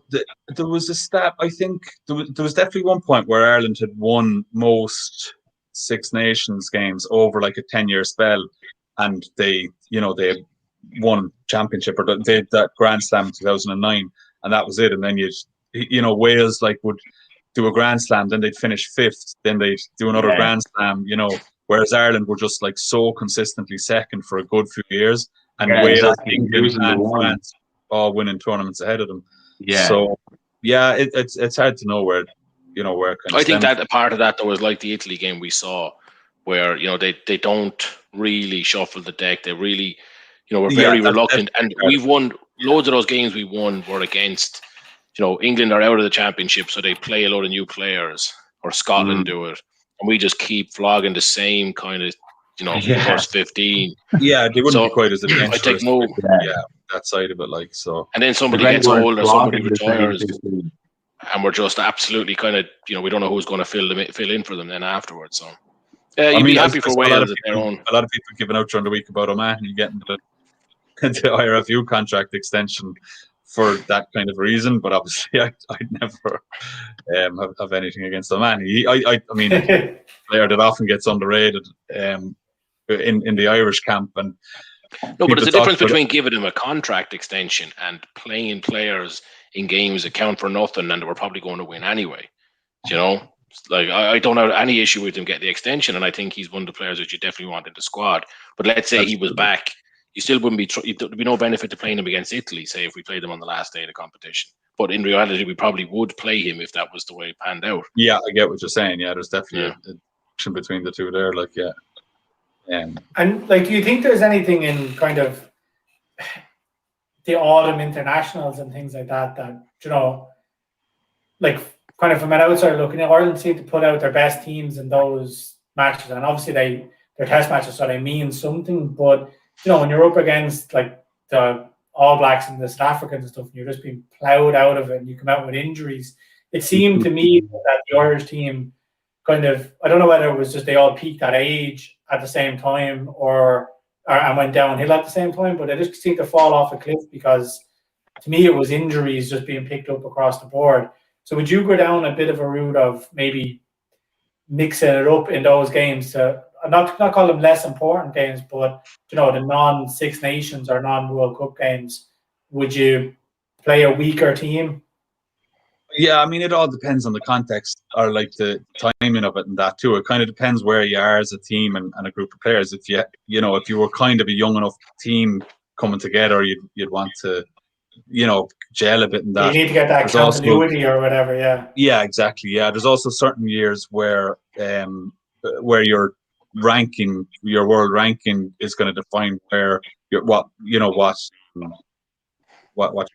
there was a stat. I think there was definitely one point where Ireland had won most Six Nations games over like a 10-year spell, and they won championship, or they had that Grand Slam in 2009, and that was it. And then you know, Wales like would do a Grand Slam, then they'd finish 5th, then they'd do another Grand Slam, you know, whereas Ireland were just like so consistently second for a good few years, and Wales, England, and France all winning tournaments ahead of them. Yeah. So yeah, it's hard to know where I think that a part of that though was like the Italy game we saw, where you know they don't really shuffle the deck. They really, you know, we're very reluctant, and we've won loads of those games. We won were against England are out of the championship, so they play a lot of new players, or Scotland do it, and we just keep flogging the same kind of, first 15. Yeah, they wouldn't be quite as I adventurous. take no. That side of it, like so. And then somebody gets old or somebody retires, and we're just absolutely kind of, we don't know who's going to fill in for them then afterwards. So, you'd be happy for Wales at their own. A lot of people giving out during the week about O'Mahony getting the IRFU contract extension for that kind of reason, but obviously I'd never have anything against O'Mahony. I mean, a player that often gets underrated in the Irish camp. And no, but there's a difference between giving him a contract extension and playing players in games that count for nothing and we're probably going to win anyway. Like, I don't have any issue with him getting the extension, and I think he's one of the players that you definitely want in the squad. But let's say he was back, you still wouldn't be. There'd be no benefit to playing him against Italy, say, if we played him on the last day of the competition. But in reality, we probably would play him if that was the way it panned out. Yeah, I get what you're saying. Yeah, there's definitely a connection between the two there. Like, yeah. And like, do you think there's anything in kind of the autumn internationals and things like that like, kind of from an outsider looking, Ireland seem to put out their best teams in those matches, and obviously they're test matches, so they mean something. But when you're up against like the All Blacks and the South Africans and stuff, and you're just being ploughed out of it, and you come out with injuries, it seemed to me that the Irish team kind of, I don't know whether it was just they all peaked at age at the same time and went downhill at the same time, but they just seemed to fall off a cliff because to me it was injuries just being picked up across the board. So would you go down a bit of a route of maybe mixing it up in those games to not call them less important games, but the non-Six Nations or non-World Cup games? Would you play a weaker team? Yeah, I mean, it all depends on the context or like the timing of it and that too. It kind of depends where you are as a team and a group of players. If you were kind of a young enough team coming together, you'd want to gel a bit in that. You need to get that continuity or whatever, yeah. Yeah, exactly. Yeah, there's also certain years where your ranking, your world ranking, is going to define where what you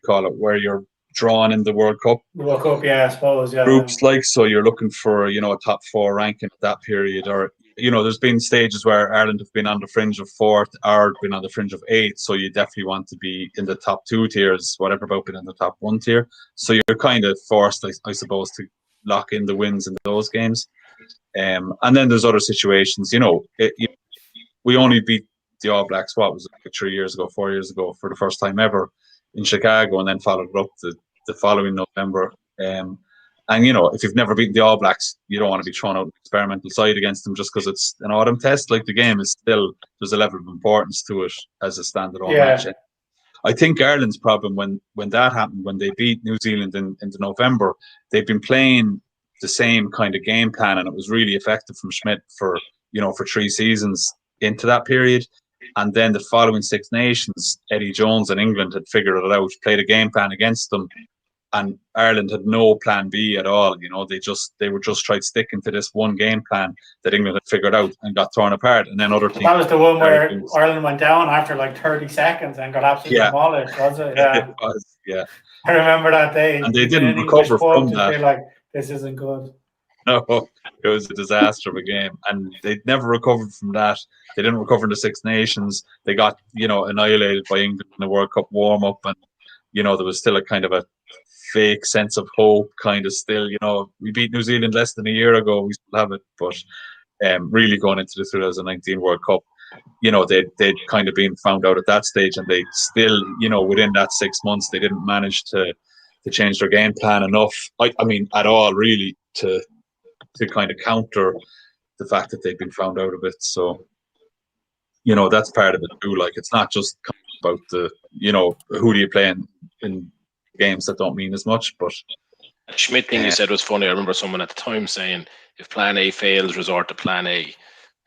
call it, where you're drawn in the World Cup. World Cup, yeah, I suppose, yeah. Groups so you're looking for a top 4 ranking at that period, or there's been stages where Ireland have been on the fringe of 4th or been on the fringe of 8th, so you definitely want to be in the top 2 tiers, whatever about being in the top 1 tier. So you're kind of forced, I suppose, to lock in the wins in those games. And then there's other situations. We only beat the All Blacks, what was it, 4 years ago for the first time ever in Chicago, and then followed it up the following November. And if you've never beaten the All Blacks, you don't want to be thrown out an experimental side against them just because it's an autumn test. Like, the game is still, there's a level of importance to it as a standalone match. I think Ireland's problem when that happened, when they beat New Zealand in November, they've been playing the same kind of game plan, and it was really effective from Schmidt for 3 seasons into that period. And then the following Six Nations, Eddie Jones and England had figured it out, played a game plan against them, and Ireland had no plan B at all. They were just tried sticking to this one game plan that England had figured out and got torn apart. And then other teams. That was the one where Ireland went down after like 30 seconds and got absolutely demolished, was it? Yeah. It was, yeah. I remember that day. And they didn't recover from that. Like, this isn't good. No, it was a disaster of a game, and they never recovered from that. They didn't recover in the Six Nations. They got annihilated by England in the World Cup warm up, and there was still a kind of a fake sense of hope, kind of still. We beat New Zealand less than a year ago. We still have it, but really going into the 2019 World Cup, they'd kind of been found out at that stage, and they still, within that 6 months, they didn't manage to change their game plan enough. I mean, at all, really, to kind of counter the fact that they've been found out of it. So, that's part of it too. Like, it's not just about the, who do you play in games that don't mean as much. But the Schmidt thing you said was funny. I remember someone at the time saying, if plan A fails, resort to plan A.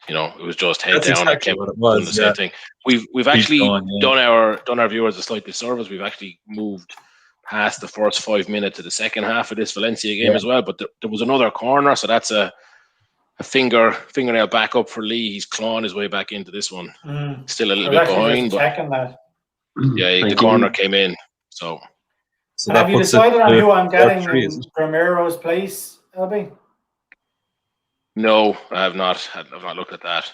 It was just head down. Exactly what it was. The same thing. We've actually done our viewers a slight disservice. We've actually moved past the first 5 minutes of the second half of this Valencia game as well. But there was another corner, so that's a fingernail back up for Lee. He's clawing his way back into this one. Still a little bit behind, but checking that. Yeah, the corner came in. So And have you decided on who I'm getting in Romero's place, LB? No, I have not. I've not looked at that.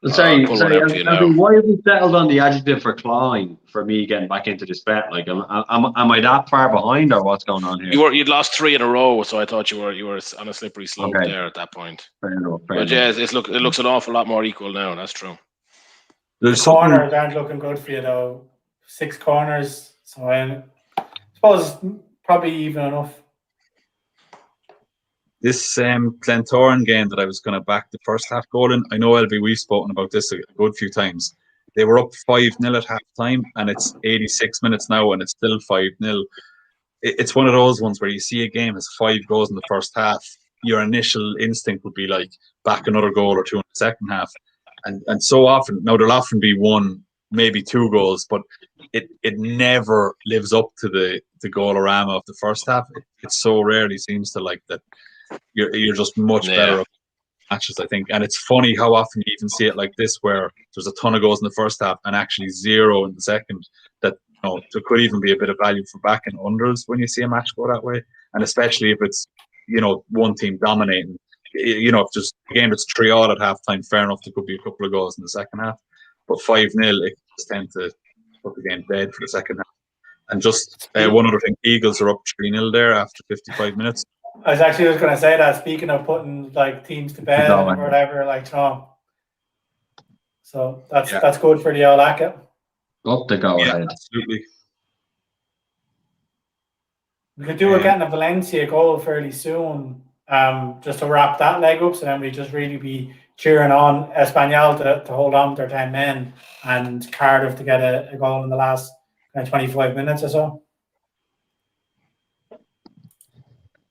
Sorry, why have we settled on the adjective for clawing for me getting back into this bet? Like, am I that far behind, or what's going on here? You'd lost 3 in a row, so I thought you were on a slippery slope there at that point. Fair enough. But yeah, it looks an awful lot more equal now. That's true. The corners aren't looking good for you though. 6 corners, so I suppose probably even enough. This Glentoran game that I was going to back the first half goal in, I know, LB, we've spoken about this a good few times. They were up 5-0 at half time, and it's 86 minutes now, and it's still 5-0. It's one of those ones where you see a game has 5 goals in the first half. Your initial instinct would be like, back another goal or 2 in the second half. And so often, now there'll often be 1, maybe 2 goals, but it never lives up to the goal-orama of the first half. It so rarely seems to like that. You're just much better at matches, I think. And it's funny how often you even see it like this, where there's a ton of goals in the first half and actually 0 in the second. That there could even be a bit of value for back and unders when you see a match go that way. And especially if it's one team dominating. If just a game that's 3-3 at halftime, fair enough, there could be a couple of goals in the second half. But 5-0, it just tend to put the game dead for the second half. And just one other thing, Eagles are up 3-0 there after 55 minutes. I was actually just going to say that, speaking of putting like teams to bed or whatever, so that's good for the All-Acca. Up the go ahead. Absolutely. We could do getting a Valencia goal fairly soon, just to wrap that leg up, so then we just really be cheering on Espanyol to hold on to their 10 men, and Cardiff to get a goal in the last 25 minutes or so.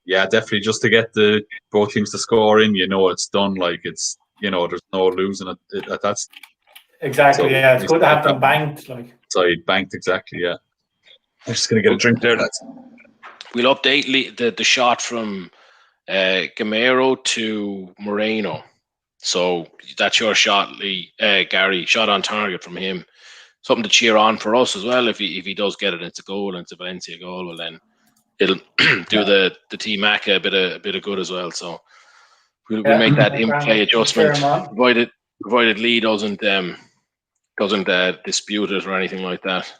Yeah, definitely, just to get both teams to score in, it's done. Like, it's, there's no losing it. That's exactly, so, yeah. It's good to have them banked. Banked, exactly, yeah. I'm just going to get a drink there, lads. We'll update the shot from Gamero to Moreno. So that's your shot, Lee, Gary. Shot on target from him. Something to cheer on for us as well. If he does get it into goal, into Valencia goal, well then it'll do the Team ACCA a bit of good as well. So we'll make that in-play adjustment, provided Lee doesn't dispute it or anything like that.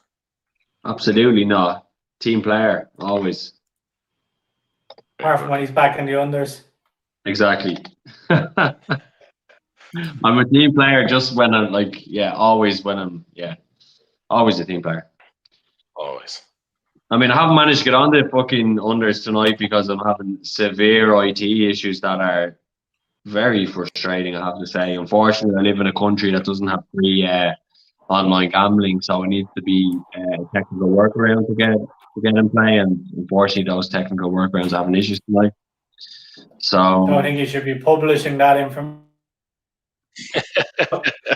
Absolutely not. Team player, always. Apart from when he's back in the unders. Exactly. I'm a team player just when I'm always a team player. Always. I mean, I haven't managed to get on the fucking unders tonight because I'm having severe IT issues that are very frustrating, I have to say. Unfortunately, I live in a country that doesn't have free online gambling, so it needs to be a technical workaround to get in play, and unfortunately those technical workarounds are having issues tonight. So I don't think you should be publishing that information.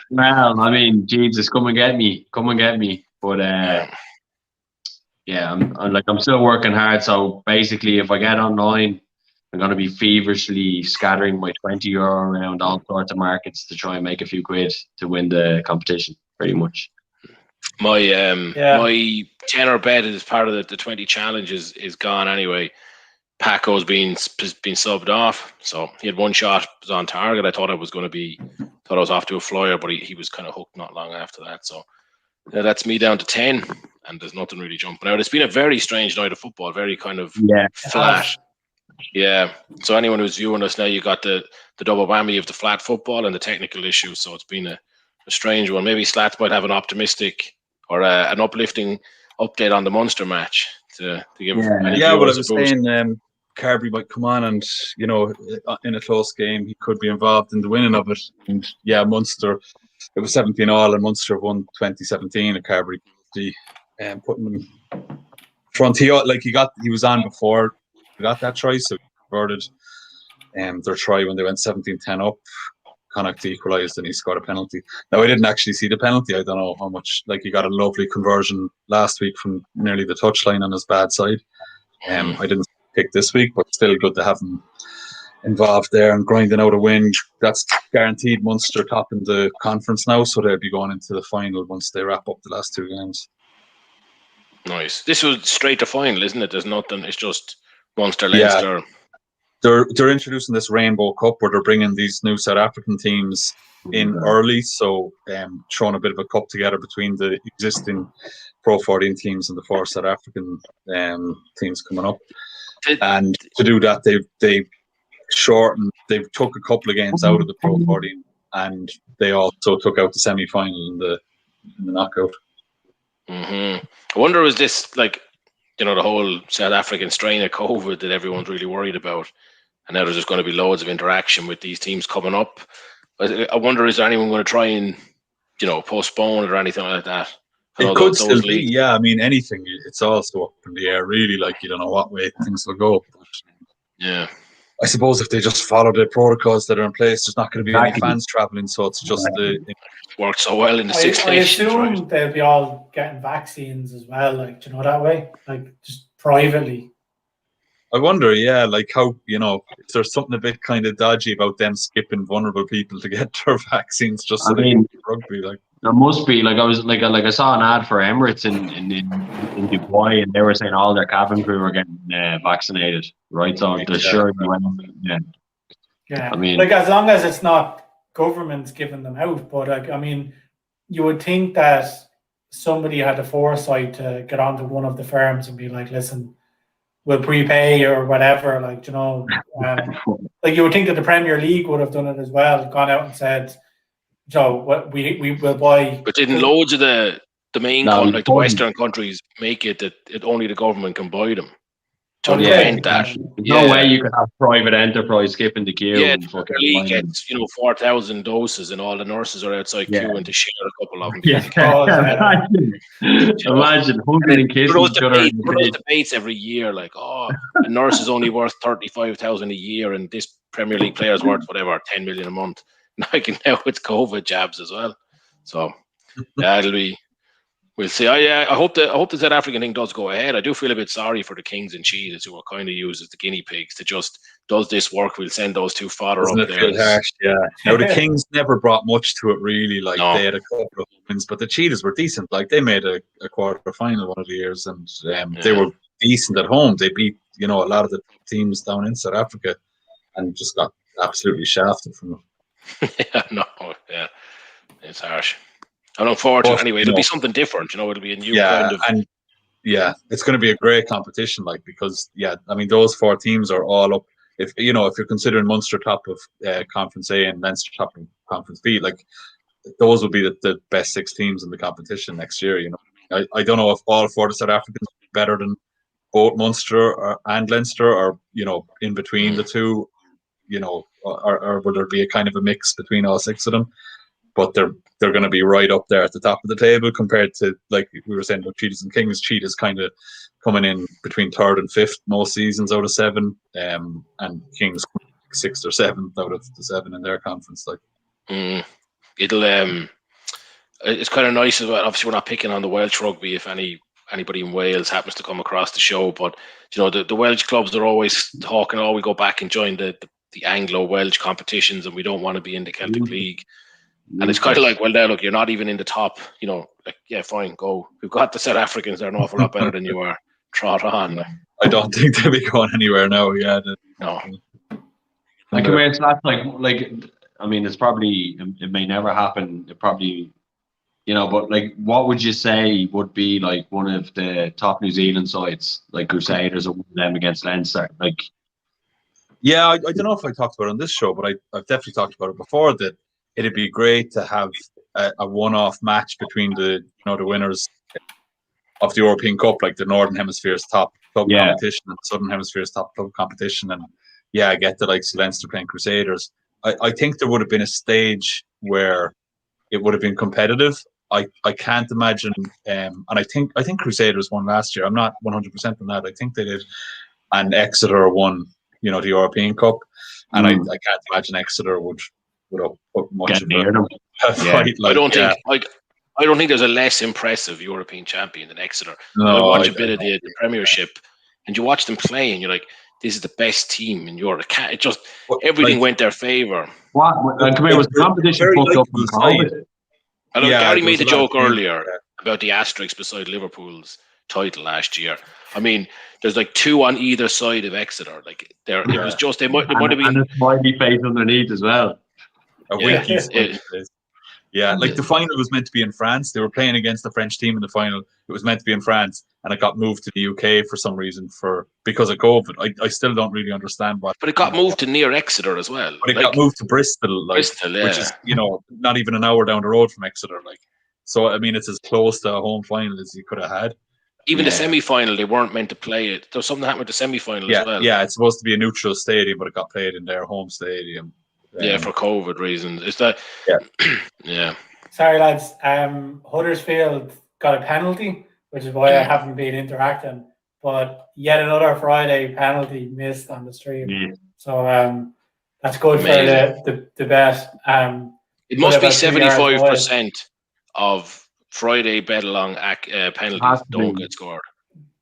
Well, I mean, Jesus, come and get me. But I'm still working hard. So basically, if I get online, I'm going to be feverishly scattering my €20 around all sorts of markets to try and make a few quid to win the competition, pretty much. My my tenor bet as part of the 20 challenge is gone anyway. Paco's been subbed off, so he had one shot, was on target. I thought I was off to a flyer, but he was kind of hooked not long after that. So that's me down to 10, and there's nothing really jumping out. It's been a very strange night of football, very kind of flat. Yeah. So anyone who's viewing us now, you got the double whammy of the flat football and the technical issues. So it's been a strange one. Maybe Slats might have an optimistic or an uplifting update on the Munster match to give. Yeah, but I was saying Carberry might come on and, in a close game, he could be involved in the winning of it. And yeah, Munster, it was 17-all and Munster won 2017 at Carberry. Putting them front. He was on before he got that try, so he converted their try when they went 17-10 up. Connacht equalised and he scored a penalty. Now, I didn't actually see the penalty. I don't know how much. He got a lovely conversion last week from nearly the touchline on his bad side. I didn't pick this week, but still good to have him involved there and grinding out a win. That's guaranteed Munster top in the conference now, so they'll be going into the final once they wrap up the last 2 games. Nice. This was straight to final, isn't it? There's nothing. It's just Munster, Leinster. They're introducing this Rainbow Cup where they're bringing these new South African teams in early, so throwing a bit of a cup together between the existing Pro 14 teams and the 4 South African teams coming up. And to do that, they took a couple of games out of the Pro 14, and they also took out the semi-final in the knockout. I wonder, is this like, the whole South African strain of COVID that everyone's really worried about, and now there's just going to be loads of interaction with these teams coming up. I wonder, is there anyone going to try and, postpone it or anything like that? It could still be, yeah. I mean, anything. It's all so up in the air, really. Like, you don't know what way things will go. Yeah. I suppose if they just follow the protocols that are in place, there's not going to be any fans travelling. So it's just worked so well in the Six Nations. I assume they'll be all getting vaccines as well, like, that way, like just privately. I wonder, yeah, like how, if there's something a bit kind of dodgy about them skipping vulnerable people to get their vaccines just so they can play rugby. Like, there must be, like, I saw an ad for Emirates in Dubai, and they were saying all their cabin crew were getting vaccinated, right? So they're sure you went. Yeah, I mean, like, as long as it's not governments giving them out, but like, I mean, you would think that somebody had the foresight to get onto one of the firms and be like, listen, we'll prepay or whatever, like, like, you would think that the Premier League would have done it as well, gone out and said, what we will buy. But didn't loads of the main the Western countries make it that only the government can buy them? To prevent that. There's no way you could have private enterprise skipping the queue. Yeah, the league gets 4,000 doses, and all the nurses are outside queuing to share a couple of them. Imagine hugging and kissing each other. Those debates every year, like, a nurse is only worth 35,000 a year, and this Premier League player is worth whatever 10 million a month. Now it's COVID jabs as well. So it'll be. We'll see. I hope the South African thing does go ahead. I do feel a bit sorry for the Kings and Cheetahs, who are kind of used as the guinea pigs to just, does this work? We'll send those two fodder up there. Harsh, yeah. Now, the Kings never brought much to it, really. Like, they had a couple of wins, but the Cheetahs were decent. Like, they made a quarter final one of the years, and they were decent at home. They beat, a lot of the teams down in South Africa, and just got absolutely shafted from them. It's harsh. I look forward to it anyway. It'll be something different, it'll be a new kind of. And it's going to be a great competition, like, because I mean, those 4 teams are all up. If you're considering Munster top of Conference A and Leinster top of Conference B, like, those will be the best 6 teams in the competition next year. I don't know if all 4 South Africans will be better than both Munster and Leinster, or in between the two, or will there be a kind of a mix between all 6 of them? But they're going to be right up there at the top of the table, compared to, like we were saying, about Cheetahs and Kings. Cheetahs kind of coming in between 3rd and 5th most seasons out of 7, and Kings 6th or 7th out of the 7 in their conference. Like, it's kind of nice as well. Obviously, we're not picking on the Welsh rugby if anybody in Wales happens to come across the show, but the Welsh clubs are always talking, we go back and join the Anglo-Welsh competitions, and we don't want to be in the Celtic League. And it's kind of like, well, now look, you're not even in the top, fine, go. We've got the South Africans, they're an awful lot better than you are. Trot on. I don't think they'll be going anywhere now, No. Like, it's not like, I mean, it may never happen. It probably, but like, what would you say would be like one of the top New Zealand sides, like Crusaders, or one of them against Leinster? Like, yeah, I don't know if I talked about it on this show, but I've definitely talked about it before, that it'd be great to have a one-off match between the winners of the European Cup, like the Northern Hemisphere's top club competition and the Southern Hemisphere's top club competition, and I get the likes of Leinster playing Crusaders. I think there would have been a stage where it would have been competitive. I can't imagine, and I think Crusaders won last year. I'm not 100% on that. I think they did, and Exeter won, the European Cup, and I can't imagine Exeter would have put much of a fight. I don't think there's a less impressive European champion than Exeter. I watch a bit of the Premiership, and you watch them play, and you're like, this is the best team in Europe. Everything went their favour. Was the competition fucked up in COVID? Gary made the joke earlier about the asterisk beside Liverpool's title last year. I mean, there's like 2 on either side of Exeter. Like it was just it might have And been a smiley face underneath as well. A Yeah, winky smiley face. Yeah, like the final was meant to be in France. They were playing against the French team in the final. It was meant to be in France, and it got moved to the UK for some reason because of COVID. I still don't really understand what. but it got moved to near Exeter as well. But it got moved to Bristol, Bristol, which is not even an hour down the road from Exeter. Like, so I mean, it's as close to a home final as you could have had. Even the semi-final, they weren't meant to play it. There was something happened with the semi-final as well. Yeah, it's supposed to be a neutral stadium, but it got played in their home stadium. For COVID reasons. Is that? Yeah. Sorry, lads. Huddersfield got a penalty, which is why I haven't been interacting. But yet another Friday penalty missed on the stream. Yeah. So that's good for the bet. It must be 75% of Friday Betalong penalties don't get scored.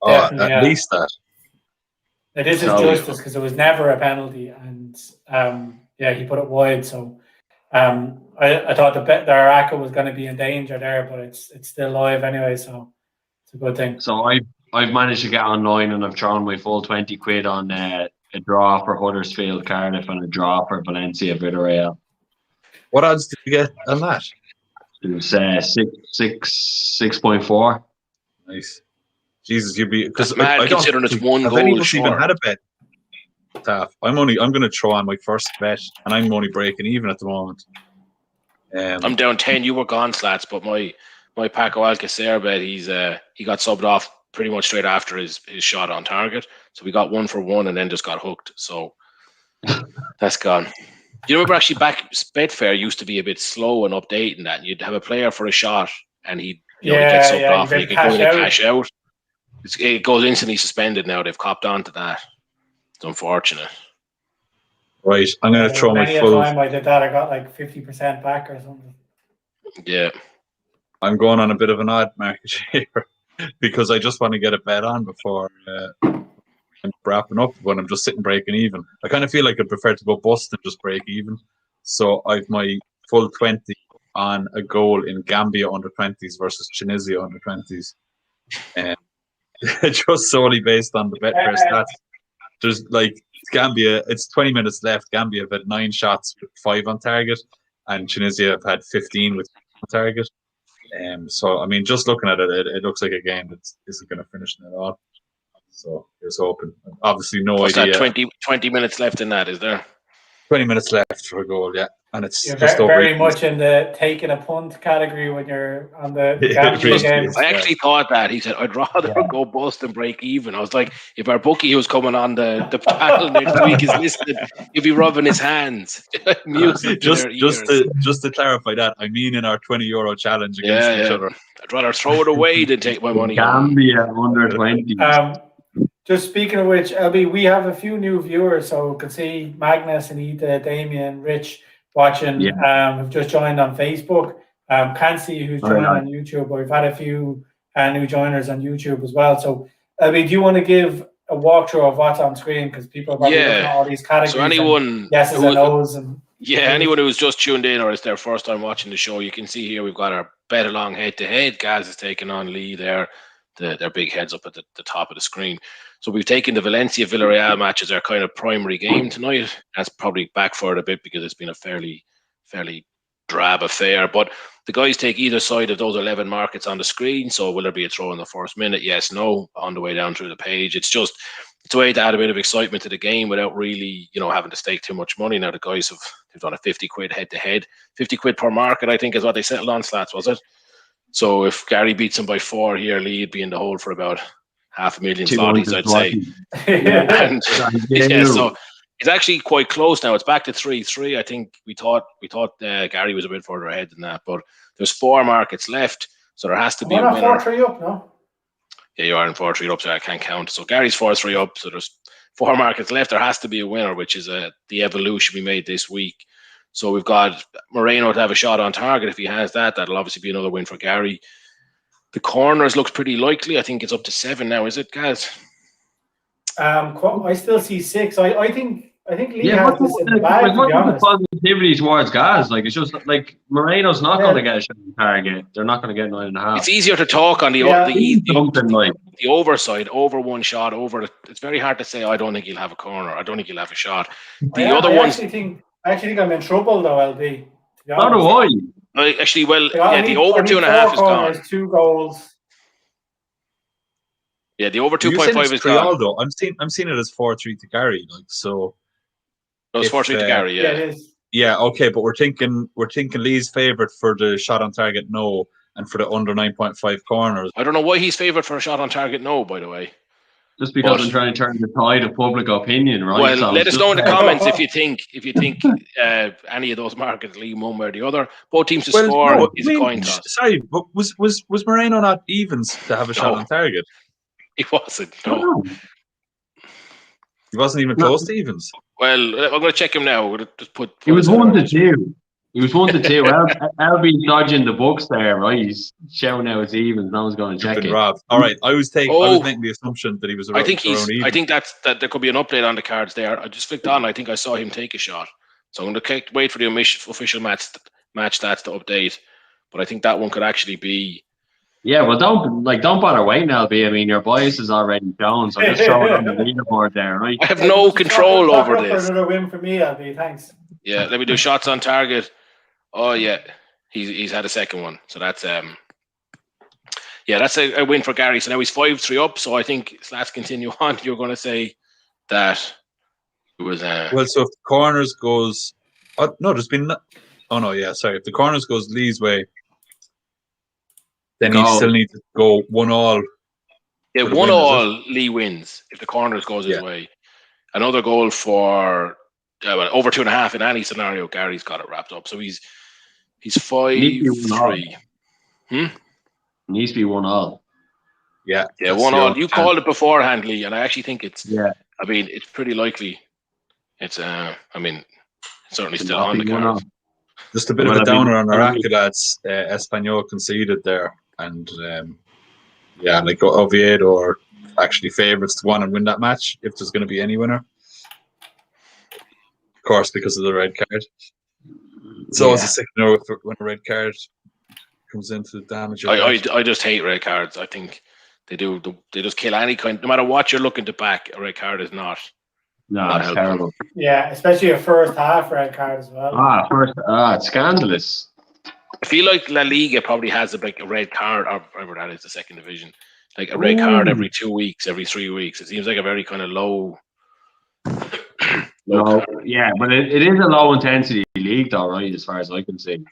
At least that. This is justice because it was never a penalty, and he put it wide. So I thought the Araka was going to be in danger there, but it's still live anyway, so it's a good thing. So I've managed to get online and I've thrown my full 20 quid on a draw for Huddersfield Cardiff and a draw for Valencia Villarreal. What odds did you get on that? It was 6.4. Nice. Jesus, you'd be because I considering it's one goal. Have any of us even had a bet? Taff. I'm going to throw on my first bet, and I'm only breaking even at the moment. I'm down 10. You were gone, Slats, but my Paco Alcacer bet, he got subbed off pretty much straight after his shot on target. So we got 1 for 1 and then just got hooked. So that's gone. You remember actually back Betfair used to be a bit slow in updating that. You'd have a player for a shot and he'd get subbed off and you could go in and cash out. It goes instantly suspended now. They've copped on to that. It's unfortunate. Right, I'm going to throw my full. Time I did that, I got like 50% back or something. Yeah. I'm going on a bit of an odd market here because I just want to get a bet on before I'm wrapping up when I'm just sitting breaking even. I kind of feel like I'd prefer to go bust than just break even. So I've my full 20 on a goal in Gambia under 20s versus Tunisia under 20s. Just solely based on the Betfair stats. There's like Gambia, it's 20 minutes left. Gambia have had 9 shots with 5 on target, and Tunisia have had 15 with on target. So I mean, just looking at it, it looks like a game that isn't going to finish at all. So here's hoping. Obviously, no idea. That 20 minutes left in that, is there? 20 minutes left for a goal, yeah. And it's you're just very much in the taking a punt category when you're on the Gambia games. I actually thought that. He said, I'd rather go bust than break even. I was like, if our bookie who's coming on the panel next week is listening, he'll be rubbing his hands. just to clarify that, I mean in our €20 challenge against each other. I'd rather throw it away than take my money. Gambia under 20. Just speaking of which, LB, we have a few new viewers, so you can see Magnus, Anita, Damien, Rich watching, who've just joined on Facebook. Can't see who's joined on YouTube, but we've had a few new joiners on YouTube as well. So, LB, do you want to give a walkthrough of what's on screen? Because people are probably looking at all these categories. So anyone, yeses and no's. Anyone who's just tuned in or is their first time watching the show, you can see here we've got our Bet-along head-to-head. Gaz is taking on Lee there. Their big heads up at the top of the screen. So we've taken the Valencia Villarreal match as our kind of primary game tonight. That's probably backfired a bit because it's been a fairly drab affair. But the guys take either side of those 11 markets on the screen. So will there be a throw in the first minute? Yes, no, on the way down through the page. It's a way to add a bit of excitement to the game without really, having to stake too much money. Now the guys they've done a 50 quid head-to-head. 50 quid per market, I think, is what they settled on, Slats, was it? So if Gary beats him by 4 here, Lee'd be in the hole for about 500,000 zlotys, I'd say. So it's actually quite close now. It's back to 3-3. I think we thought Gary was a bit further ahead than that, but there's 4 markets left, so there has to be a winner. 4-3 up, no? Yeah, you are in 4-3 up, so I can't count. So Gary's 4-3 up, so there's 4 markets left. There has to be a winner, which is the evolution we made this week. So we've got Moreno to have a shot on target. If he has that, that'll obviously be another win for Gary. The corners looks pretty likely. I think it's up to 7 now, is it, Gaz? I still see 6. I think I think Lee has this in the bag, to be honest. Positivity towards Gaz, like it's just like Moreno's not going to get a shot on target. They're not going to get 9.5. It's easier to talk on the overside, over one shot, it's very hard to say. I don't think he'll have a corner. I don't think he'll have a shot. I actually think I'm in trouble though, LB. How do I? The over 2.5 is gone. 2 goals. Yeah, the over 2.5 is gone. Though. I'm seeing it as 4-3 to Gary, like so. No, it's 4-3 to Gary. Yeah, it is. Yeah, okay, but we're thinking Lee's favourite for the shot on target, no, and for the under 9.5 corners. I don't know why he's favourite for a shot on target, no. By the way, just because I'm trying to turn the tide of public opinion, right? Well, so let us know in the comments if you think any of those markets lean one way or the other. Both teams to score is a coin toss. Sorry, but was Moreno not evens to have a shot on target? He wasn't. No. He wasn't even close to evens. Well, I'm going to check him now. We're going to just put. He was 1-2. He was 1-2. I'll be dodging the books there, right? He's shouting out it's evens. No one's going to check it. Robbed. All right, I was making the assumption that he was. I think that there could be an update on the cards there. I just clicked on. I think I saw him take a shot. So I'm going to wait for the official match stats to update. But I think that one could actually be. Yeah, well, don't bother waiting, LB. I mean, your bias is already shown, so just throw it on the leaderboard there, right? I have no control over this. Another win for me, LB. Thanks. Yeah, let me do shots on target. Oh yeah, he's had a second one, so that's that's a win for Gary. So now he's 5-3 up. So I think let's continue on. You're going to say that it was well. So if the corners goes, if the corners goes Lee's way. Then he still needs to go 1-1. Yeah, 1-1. Lee wins if the corners goes his way. Another goal for over 2.5 in any scenario. Gary's got it wrapped up, so he's 5-3. Needs to be 1-1. Yeah, 1-1. You called it beforehand, Lee, and I actually think it's. Yeah. I mean, it's pretty likely. It's certainly still on the card. Just a bit of a downer on our lads. Espanyol conceded there. And Oviedo are actually favourites to go on and win that match if there's going to be any winner. Of course, because of the red card. It's always a signal when a red card comes into the damage. I just hate red cards. I think they just kill any kind. No matter what you're looking to back, a red card is not. No, it's terrible. Yeah, especially a first half red card as well. It's scandalous. I feel like La Liga probably has a red card, or whatever that is, the second division. Like a red card every 2 weeks, every 3 weeks. It seems like a very kind of low. Yeah, but it is a low intensity league, though, right? As far as I can see.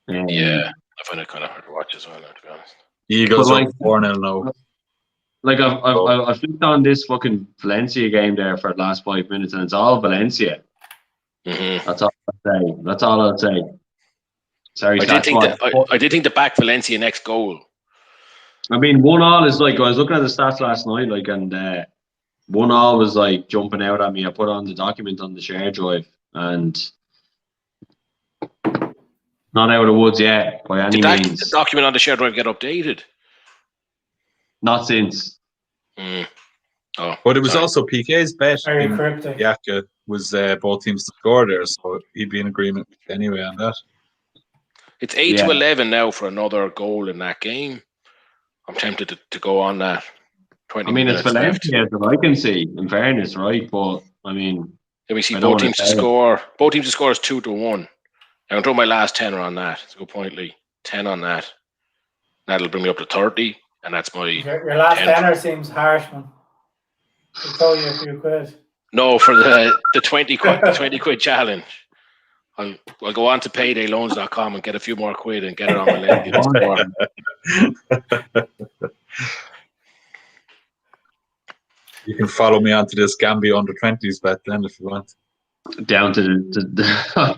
Yeah, I find it kind of hard to watch as well, to be honest. Eagles are 4-0 now. Like I've flicked on this fucking Valencia game there for the last 5 minutes, and it's all Valencia. Mm-hmm. That's all I'll say. Sorry, I did think to back Valencia next goal. I mean, 1-1 is like I was looking at the stats last night, like, and 1-1 was like jumping out at me. I put on the document on the share drive, and not out of the woods yet by any means. The document on the share drive get updated? Not since. Oh, but it was also PK's bet. Very cryptic. Yaka was both teams to score there, so he'd be in agreement anyway on that. It's 8-11 now for another goal in that game. I'm tempted to go on that. 20 minutes it's Valencia that I can see, in fairness, right? But I mean, let me see. Both teams to score. Both teams to score is 2-1. I'm throwing my last tenner on that. It's a good point, Lee. 10 on that. That'll bring me up to 30, and that's my. Your last tenner seems harsh, man. I'll tell you a few quid. No, for the 20 quid, the 20 quid challenge. I'll go on to paydayloans.com and get a few more quid and get it on my leg. You can follow me onto this Gambia under 20s bet then if you want. Down to the I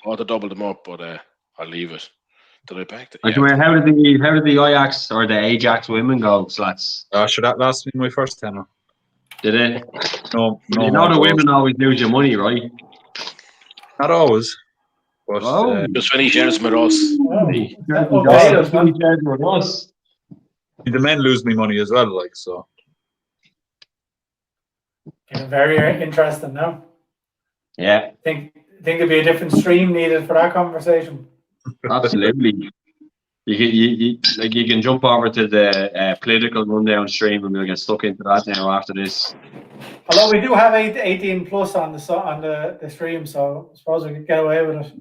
ought to double them up, but I'll leave it. Did I back it? Yeah. How did the Ajax or the Ajax women go, Slats? Should that last me my first tenner? Did it? No. You know the women always lose your money, right? Not always. But, just when he shares with us. The men lose me money as well, like so. Very interesting now. Yeah, Think there'd be a different stream needed for that conversation. absolutely. You can jump over to the political rundown stream, and we'll get stuck into that now after this. Although we do have 18 plus on the stream, so I suppose we could get away with it.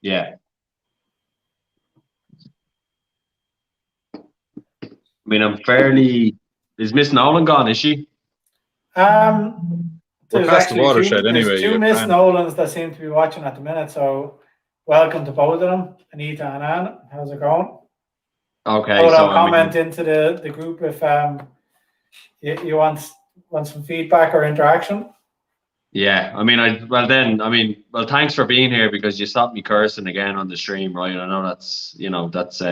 Yeah. I mean, I'm fairly. Is Miss Nolan gone? Is she? We're past the watershed anyway. There's two Miss Nolans that seem to be watching at the minute, so welcome to both of them, Anita and Anne. How's it going? Okay, So so comment into the group if you want some feedback or interaction. Yeah, I mean, well, thanks for being here because you stopped me cursing again on the stream, right? I know that's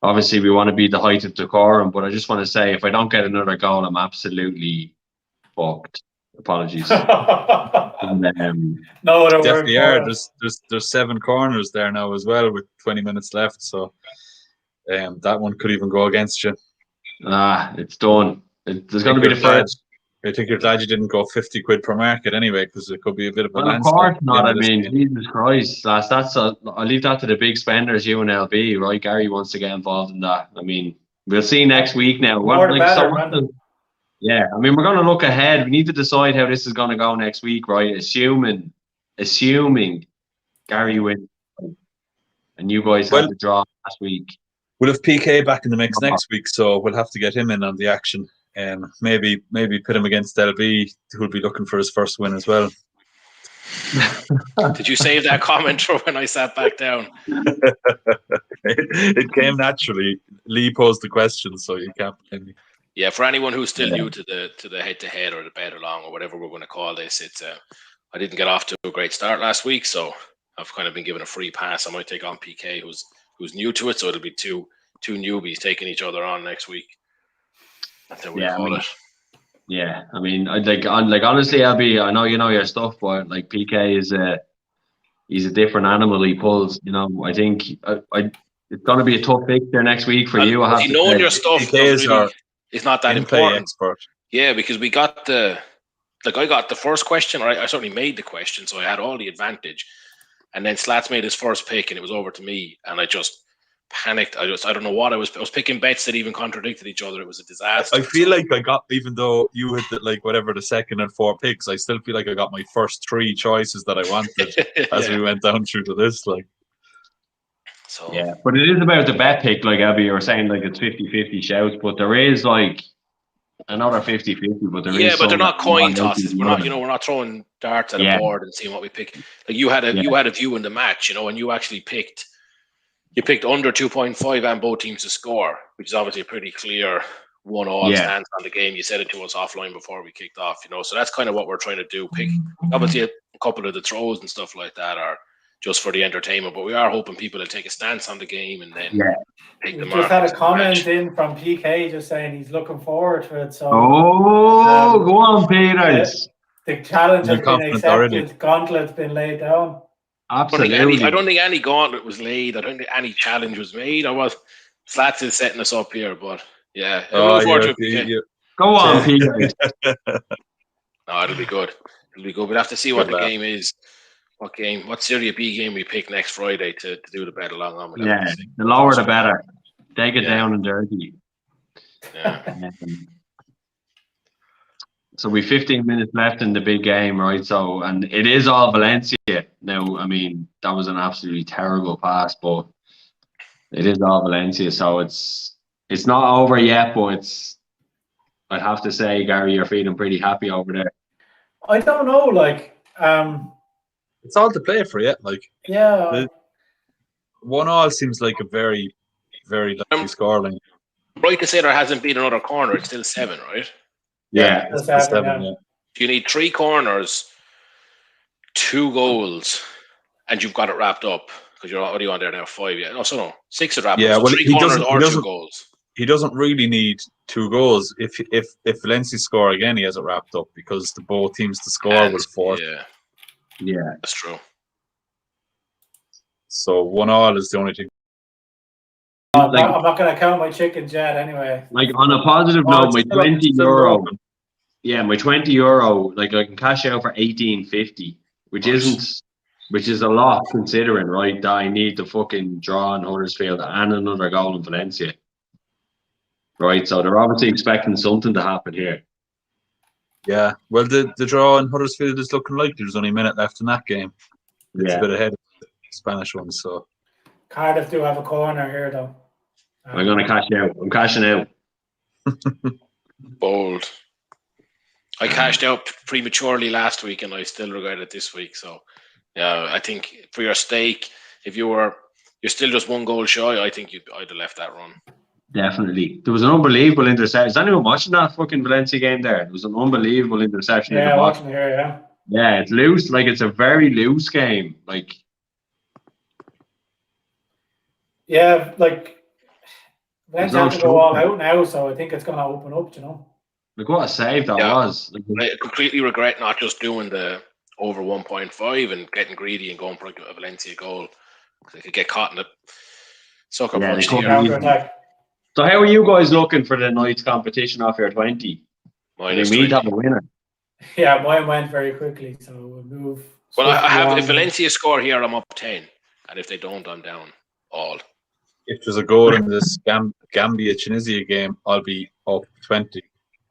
obviously we want to be the height of decorum, but I just want to say if I don't get another goal, I'm absolutely fucked. Apologies. No, definitely are. There's 7 corners there now as well with 20 minutes left, so that one could even go against you. It's done. There's going to be the first. I think you're glad you didn't go 50 quid per market anyway, because it could be a bit of a Well, of course not. I mean, Jesus Christ, lads, I'll leave that to the big spenders, UNLV, right? Gary wants to get involved in that. I mean, we'll see next week now. Yeah, I mean, we're going to look ahead. We need to decide how this is going to go next week, right? Assuming Gary wins, and you guys had the draw last week. We'll have PK back in the mix next week, so we'll have to get him in on the action. Maybe put him against LB, who'll be looking for his first win as well. Did you save that comment for when I sat back down? It came naturally. Lee posed the question, so you can't blame me. Yeah, for anyone who's still new to the head-to-head or the Betalong or whatever we're going to call this, it's I didn't get off to a great start last week, so I've kind of been given a free pass. I might take on PK, who's new to it, so it'll be two newbies taking each other on next week. That's what we call it. Yeah, I mean, honestly, LB, I know you know your stuff, but like PK he's a different animal. He pulls, I think it's going to be a tough fixture next week for you. Knowing your stuff is not that important. Expert. Yeah, because we got I got the first question, right? I certainly made the question, so I had all the advantage. And then Slats made his first pick, and it was over to me, and I just panicked. I don't know what I was picking bets that even contradicted each other. It was a disaster. I feel like I got, even though you had the second and 4 picks, I still feel like I got my first 3 choices that I wanted as we went down through to this. So yeah, but it is about the bet pick, like Abby, you were saying, like it's 50-50 shouts, but there is like another 50-50, but there is. Yeah, but they're not coin tosses. We're not throwing darts at a board and seeing what we pick. Like you had a view in the match, and you actually picked under 2.5 and both teams to score, which is obviously a pretty clear 1-1 stance on the game. You said it to us offline before we kicked off, so that's kind of what we're trying to do. Pick obviously a couple of the throws and stuff like that are just for the entertainment, but we are hoping people will take a stance on the game and then take the mark. We just had a comment in from PK just saying he's looking forward to it. So go on, Peter. The challenge has been accepted. Already. Gauntlet's been laid down. Absolutely. I don't think any gauntlet was laid. I don't think any challenge was made. Slats is setting us up here, but yeah. Go on, Peter. No, it'll be good. We'll have to see what the game is. What SerieA B game we pick next Friday to do the Betalong on. The lower the better. Take it down and dirty. Yeah. So we 15 minutes left in the big game, right? So, and it is all Valencia. Now, I mean, that was an absolutely terrible pass, but it is all Valencia. So it's not over yet, but I'd have to say, Gary, you're feeling pretty happy over there. I don't know, it's all to play for yet. 1-1 seems like a very, very lucky scoreline. Right to say there hasn't been another corner. It's still 7, right? Yeah, it's 7. You need 3 corners, 2 goals, and you've got it wrapped up because you're already on there now. 5, yeah. No, 6 are wrapped up. So 3 corners or 2 goals. He doesn't really need 2 goals. If Valencia score again, he has it wrapped up because the both teams to score was 4. Yeah, that's true. So 1-1 is the only thing. I'm not going to count my chickens yet anyway. On a positive note, my €20. Yeah, my €20, like I can cash out for 18.50, which Nice. is a lot considering, right? That I need to fucking draw in Huddersfield and another goal in Valencia, right? So they're obviously expecting something to happen here. Yeah, well, the draw in Huddersfield is looking like there's only a minute left in that game. It's a bit ahead of the Spanish one, so. Cardiff do have a corner here, though. I'm gonna cash out. I'm cashing out. Bold. I cashed out prematurely last week, and I still regret it this week. So, yeah, I think for your stake, if you're still just 1 goal shy, I think I'd have left that run. Definitely. There was an unbelievable interception. Is anyone watching that fucking Valencia game there? There was an unbelievable interception in the box. Watching here, yeah. Yeah, it's loose. Like, it's a very loose game. Like, yeah, like Valencia no have to go all structure. out now, so I think it's going to open up, you know. Like, what a save that was. Like, I completely regret not just doing the over 1.5 and getting greedy and going for a Valencia goal. They could get caught in the sucker Yeah, punch they here. Counter-attack. so how are you guys looking for the night's competition off your 20? Minus We need to 20. have a winner. Yeah, mine went very quickly, so we'll move. Well, I have, swiftly if on. Valencia score here, I'm up 10. And if they don't, I'm down all. If there's a goal in this Gambia-Tunisia game, I'll be up 20.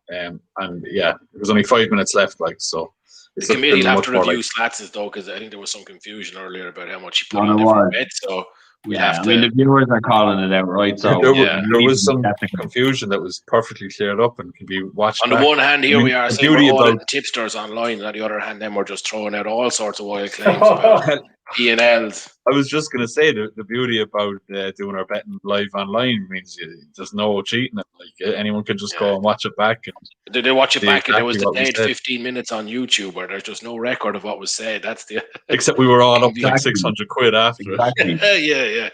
And yeah, there's only 5 minutes left, like, so. The committee will have to review Slats' though, because I think there was some confusion earlier about how much he put on different bets. So we'll have to. I mean, the viewers are calling it out, right? So there was some confusion that was perfectly cleared up and can be watched. On the one hand, here we are saying we're all in tipsters online, and on the other hand, then we're just throwing out all sorts of wild claims about P&Ls. I was just going to say the beauty about doing our betting live online means there's no cheating. Like anyone can just go and watch it back. They watch it back, and there was the dead 15 minutes on YouTube where there's just no record of what was said. That's the except we were all up like 600 quid after it.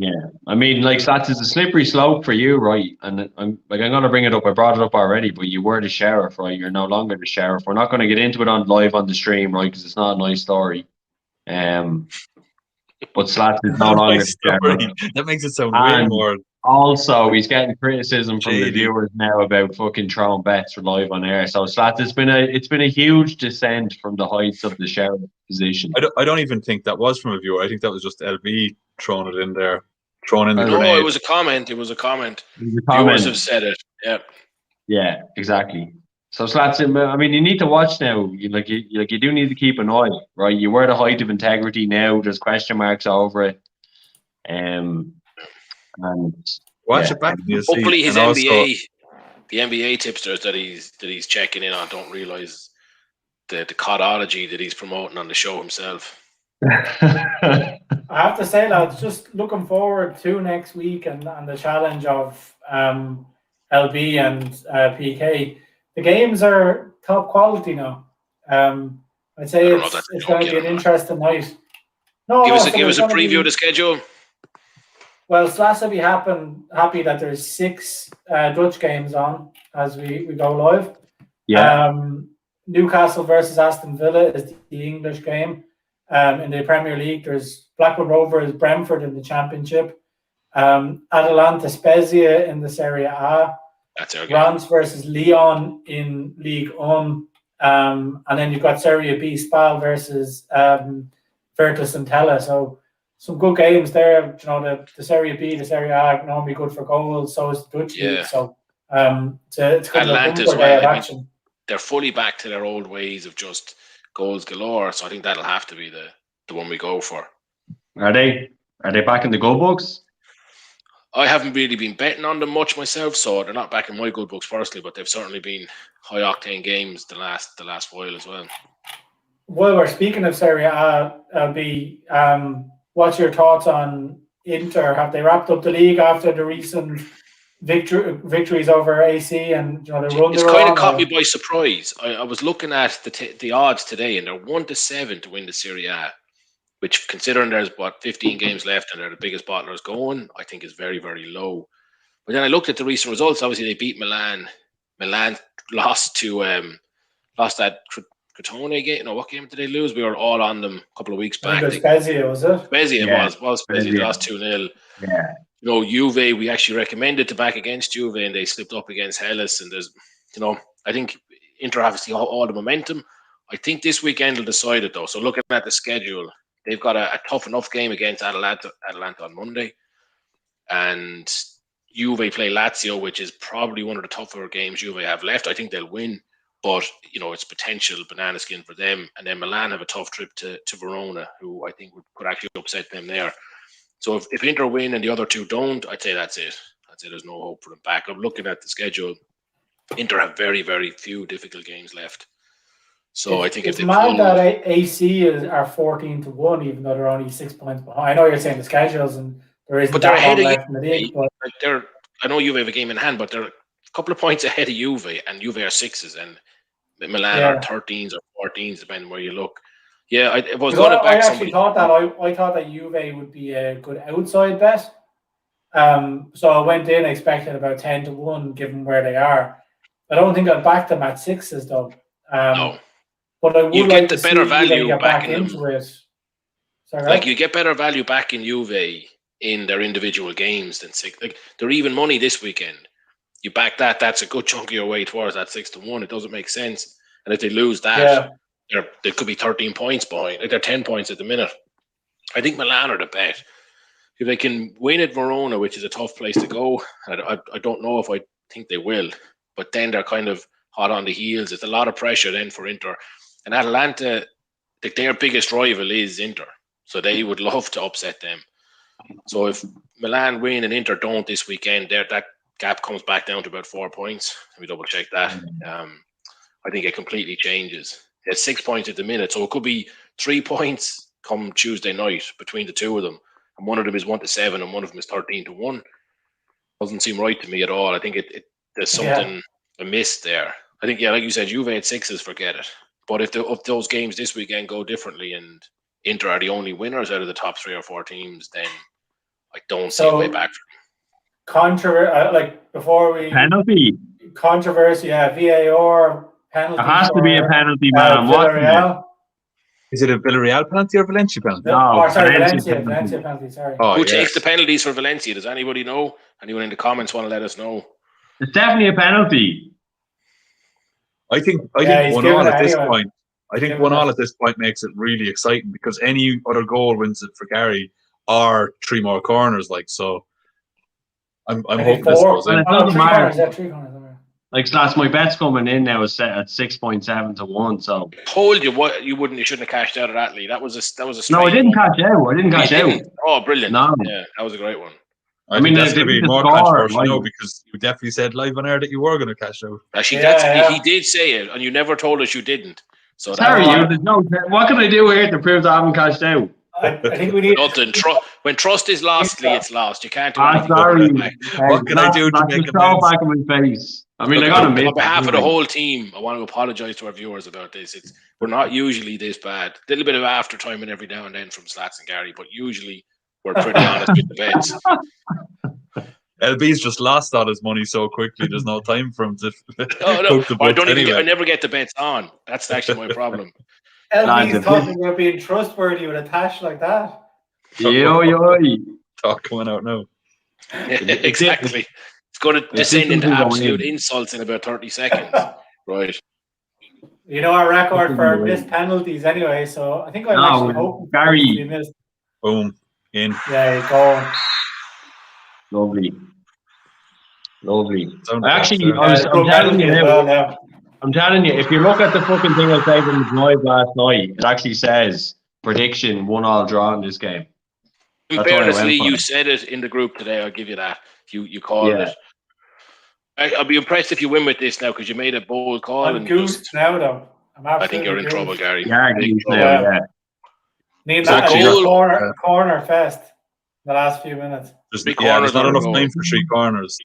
Yeah. I mean, like, Slats is a slippery slope for you, right? And I'm going to bring it up. I brought it up already, but you were the sheriff, right? You're no longer the sheriff. We're not going to get into it live on the stream, right? Because it's not a nice story. But Slats is no longer the sheriff. That makes it sound way more. Also, he's getting criticism from the viewers now about fucking throwing bets for live on air. So, Slats, it's been a huge descent from the heights of the sheriff position. I don't even think that was from a viewer. I think that was just LB throwing it in there, throwing in the grenade. No, it was a comment. Viewers have said it. Yeah. Yeah, exactly. So, Slats, I mean, you need to watch now. You do need to keep an eye, right? You were the height of integrity. Now there's question marks over it. And watch it back. Hopefully, his NBA, the NBA tipsters that he's checking in on don't realize the codology that he's promoting on the show himself. I have to say, lads, just looking forward to next week and the challenge of LB and PK. The games are top quality now. I'd say it's going to be an interesting night. Give us a preview of the schedule. Well, Slash will be happy that there's 6 Dutch games on as we go live. Yeah. Newcastle versus Aston Villa is the English game. In the Premier League, there's Blackburn Rovers, Brentford in the Championship. Atalanta Spezia in the SerieA. That's our game. Reims versus Lyon in League 1. And then you've got Serie B, Spal versus Virtus and Tella. So some good games there. You know, the Serie B, the SerieA normally good for goals. So is the Dutch League. So it's kind of a bumper day of action. They're fully back to their old ways of just goals galore. So I think that'll have to be the one we go for. Are they back in the goal books? I haven't really been betting on them much myself, so they're not back in my good books personally, but they've certainly been high octane games the last while as well. Well, we're speaking of SerieA, LB, what's your thoughts on Inter? Have they wrapped up the league after the recent victories over AC and the run? It's kind of caught me by surprise. I was looking at the odds today, and they're 1-7 to win the Serie A, which, considering there's 15 games left and they're the biggest bottlers going, I think is very, very low. But then I looked at the recent results. Obviously, they beat Milan. Milan lost that Crotone game. No, what game did they lose? We were all on them a couple of weeks back. Spezia, was it? Spezia was Spezia. They lost 2-0. Yeah. Juve, we actually recommended to back against Juve, and they slipped up against Hellas. And I think Inter have all the momentum. I think this weekend will decide it though. So looking at the schedule, they've got a tough enough game against Atalanta on Monday, and Juve play Lazio, which is probably one of the tougher games Juve have left. I think they'll win, but it's potential banana skin for them. And then Milan have a tough trip to Verona, who I think could actually upset them there. So if Inter win and the other two don't, I'd say that's it. I'd say there's no hope for them back. I'm looking at the schedule. Inter have very, very few difficult games left. So I think it's mad that AC are 14-1, even though they're only 6 points behind. I know you're saying the schedules and there isn't that long left in the league, but I know Juve have a game in hand, but they're a couple of points ahead of Juve, and Juve are 6s, and Milan are 13s or 14s, depending where you look. Yeah, I actually thought that I thought that Juve would be a good outside bet. So I went in expecting about 10-1, given where they are. I don't think I'd back them at 6s though. No. But I would you like get the to better see value get back into it. Sorry, like you get better value back in Juve in their individual games than 6. Like they're even money this weekend. You back that's a good chunk of your way towards that 6-1. It doesn't make sense. And if they lose that, they could be 13 points behind. Like they're 10 points at the minute. I think Milan are the bet. If they can win at Verona, which is a tough place to go, I don't know if I think they will, but then they're kind of hot on the heels. It's a lot of pressure then for Inter. And Atalanta, their biggest rival is Inter, so they would love to upset them. So if Milan win and Inter don't this weekend, that gap comes back down to about 4 points. Let me double check that. I think it completely changes. It's 6 points at the minute, so it could be 3 points come Tuesday night between the two of them. And one of them is 1-7 and one of them is 13-1. Doesn't seem right to me at all. I think there's something amiss there. I think, like you said, Juve at 6s, forget it. But if those games this weekend go differently and Inter are the only winners out of the top 3 or 4 teams, then I don't see a way back for them. Before we penalty controversy, VAR penalty. It has to be a penalty, man. Villarreal. Is it a Villarreal penalty or Valencia penalty? Valencia penalty. Sorry. Who takes the penalties for Valencia? Does anybody know? Anyone in the comments want to let us know? It's definitely a penalty. I think 1-1 at this point. I think 1-1 at this point makes it really exciting because any other goal wins it for Gary or 3 more corners. So I'm hoping this goes in. 3 corners. Like Slats, my bet's coming in now is set at 6.7-1. So told you what you shouldn't have cashed out of that, Lee. That was a no, I didn't cash out. Oh, brilliant! No. Yeah, that was a great one. I mean, that's going to be more controversial because you definitely said live on air that you were going to cash out. Actually, he did say it, and you never told us you didn't. So sorry, what can I do here to prove that I haven't cashed out? I think we need nothing. When trust is lost, Lee, it's lost. You can't do anything. Sorry. What can I do to make it back in my face? I mean, I got to admit. On behalf of the whole team, I want to apologise to our viewers about this. We're not usually this bad. A little bit of after timing every now and then from Slats and Gary, but usually we're pretty honest with the bets. LB's just lost all his money so quickly. There's no time for him to. I never get the bets on. That's actually my problem. LB's talking about being trustworthy with a tash like that. Yo. Talk coming out now. Exactly. It's going to descend into absolute insults in about 30 seconds. Right. You know our record for missed penalties anyway, so I think I'm actually hoping Gary. Boom. In. Yeah, go. Lovely. Actually, I'm telling you, if you look at the fucking thing I said in the drive last night, it actually says prediction 1-1 draw in this game. In fairness, Lee, you said it in the group today. I'll give you that. You called it. I'll be impressed if you win with this now because you made a bold call. I'm goosed now, though. I think you're in trouble, Gary. Need that corner fest the last few minutes. There's not enough time for 3 corners.